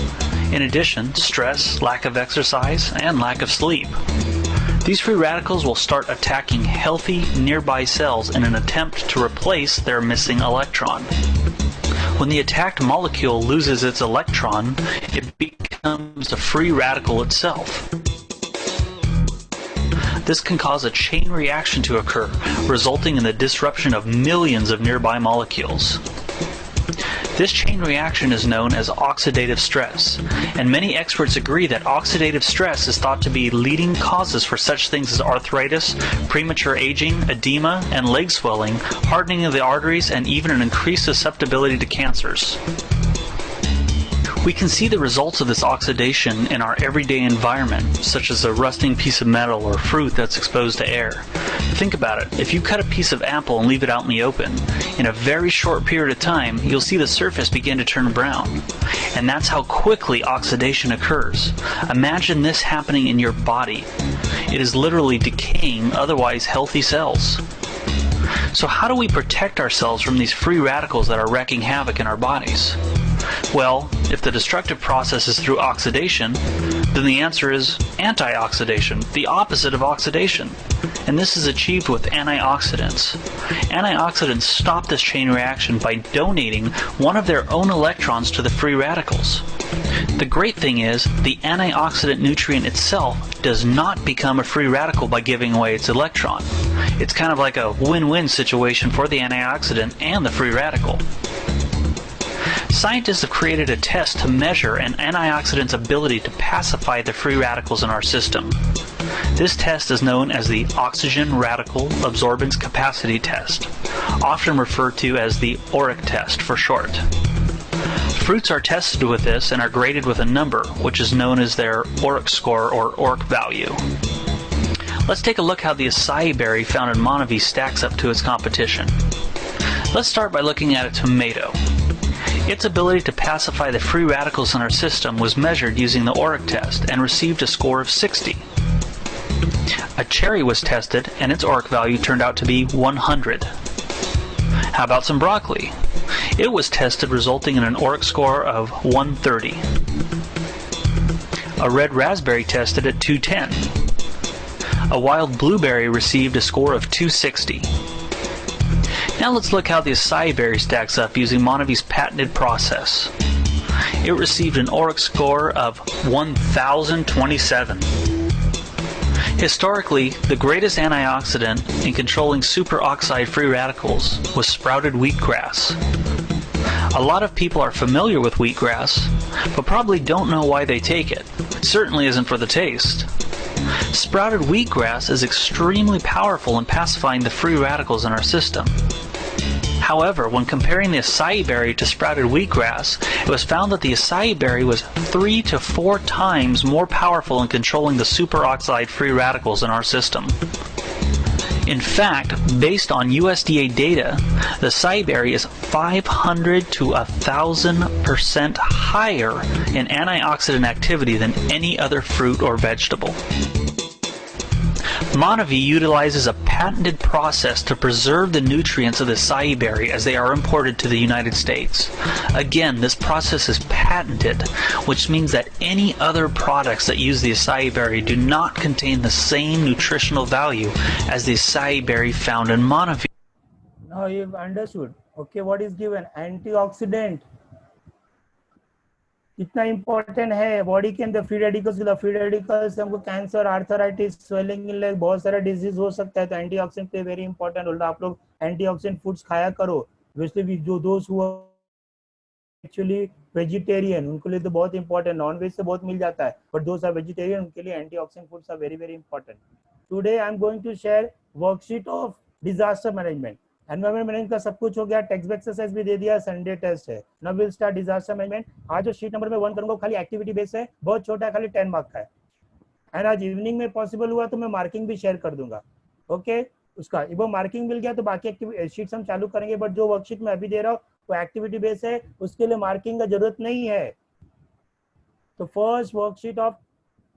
In addition, stress, lack of exercise, and lack of sleep. These free radicals will start attacking healthy nearby cells in an attempt to replace their missing electron. When the attacked molecule loses its electron, it becomes a free radical itself. This can cause a chain reaction to occur, resulting in the disruption of millions of nearby molecules. This chain reaction is known as oxidative stress, and many experts agree that oxidative stress is thought to be leading causes for such things as arthritis, premature aging, edema, and leg swelling, hardening of the arteries, and even an increased susceptibility to cancers. We can see the results of this oxidation in our everyday environment, such as a rusting piece of metal or fruit that's exposed to air. Think about it. If you cut a piece of apple and leave it out in the open, in a very short period of time, you'll see the surface begin to turn brown. And that's how quickly oxidation occurs. Imagine this happening in your body. It is literally decaying otherwise healthy cells. So how do we protect ourselves from these free radicals that are wreaking havoc in our bodies? Well, if the destructive process is through oxidation, then the answer is antioxidation, the opposite of oxidation. And this is achieved with antioxidants. Antioxidants stop this chain reaction by donating one of their own electrons to the free radicals. The great thing is, the antioxidant nutrient itself does not become a free radical by giving away its electron. It's kind of like a win-win situation for the antioxidant and the free radical. Scientists have created a test to measure an antioxidant's ability to pacify the free radicals in our system. This test is known as the Oxygen Radical Absorbance Capacity Test, often referred to as the ORAC test for short. Fruits are tested with this and are graded with a number, which is known as their ORAC score or ORAC value. Let's take a look how the acai berry found in Monavie stacks up to its competition. Let's start by looking at a tomato. Its ability to pacify the free radicals in our system was measured using the ORAC test and received a score of 60. A cherry was tested and its ORAC value turned out to be 100. How about some broccoli? It was tested resulting in an ORAC score of 130. A red raspberry tested at 210. A wild blueberry received a score of 260. Now let's look how the acai berry stacks up using Monavie's patented process. It received an ORAC score of 1027. Historically, the greatest antioxidant in controlling superoxide free radicals was sprouted wheatgrass. A lot of people are familiar with wheatgrass, but probably don't know why they take it. It certainly isn't for the taste. Sprouted wheatgrass is extremely powerful in pacifying the free radicals in our system. However, when comparing the acai berry to sprouted wheatgrass, it was found that the acai berry was 3 to 4 times more powerful in controlling the superoxide free radicals in our system. In fact, based on USDA data, the acai berry is 500 to 1,000% higher in antioxidant activity than any other fruit or vegetable. Monavie utilizes a patented process to preserve the nutrients of the acai berry as they are imported to the United States. Again, this process is patented, which means that any other products that use the acai berry do not contain the same nutritional value as the acai berry found in Monavie. Now you've understood. Okay, what is given? Antioxidant. कितना important है body के अंदर. Free radicals हमको cancer, arthritis, swelling in leg, बहुत सारा disease हो सकता है. तो एंटीऑक्सीडेंट पे वेरी इंपॉर्टेंट रोल. आप लोग एंटीऑक्सीडेंट फूड्स खाया करो. वैसे जो दोस्त हुआ एक्चुअली वेजिटेरियन, उनके लिए तो बहुत इंपॉर्टेंट. नॉन वेज से बहुत मिल जाता है, बट दोस्त आर वेजिटेरियन, उनके लिए antioxidant foods are very very important. Today I am going to share worksheet of disaster management. Environment management का सब कुछ हो गया. टेक्स्ट एक्सरसाइज भी दे दिया. संडे टेस्ट है. Now will start disaster management. आज जो शीट नंबर में 1 करूंगा खाली एक्टिविटी बेस है, बहुत छोटा है, खाली 10 मार्क का है. एंड आज इवनिंग में पॉसिबल हुआ तो मैं मार्किंग भी शेयर कर दूंगा. ओके उसका वो मार्किंग मिल गया तो बाकी एक्टिविटी शीट्स हम चालू करेंगे. बट जो वर्कशीट में अभी दे रहा हूँ वो एक्टिविटी बेस है, उसके लिए मार्किंग का जरूरत नहीं है. तो first worksheet of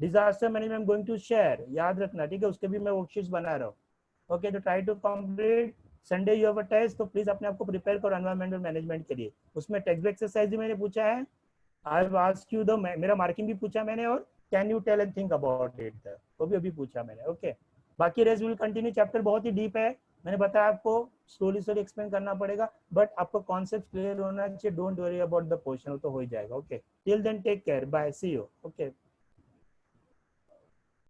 disaster management I am going to share. याद रखना, ठीक है. उसके भी मैं वर्कशीट्स बना रहा हूँ. ओके तो try to complete. Sunday you have a test, तो प्लीज अपने आप को प्रिपेयर करो एनवायरमेंटल मैनेजमेंट के लिए. उसमें टेक्स्ट एक्सरसाइज भी मैंने पूछा है. I have asked you the, मेरा मार्किंग भी पूछा मैंने, और can you tell and think about it, वो भी अभी पूछा मैंने. ओके बाकी रेस्ट विल कंटिन्यू. चैप्टर बहुत ही डीप है, मैंने बताया आपको स्लोली एक्सप्लेन करना पड़ेगा, बट आपको कॉन्सेप्ट क्लियर होना चाहिए. Don't worry about the portion, तो हो ही जाएगा. Okay till then take care, bye, see you. Okay.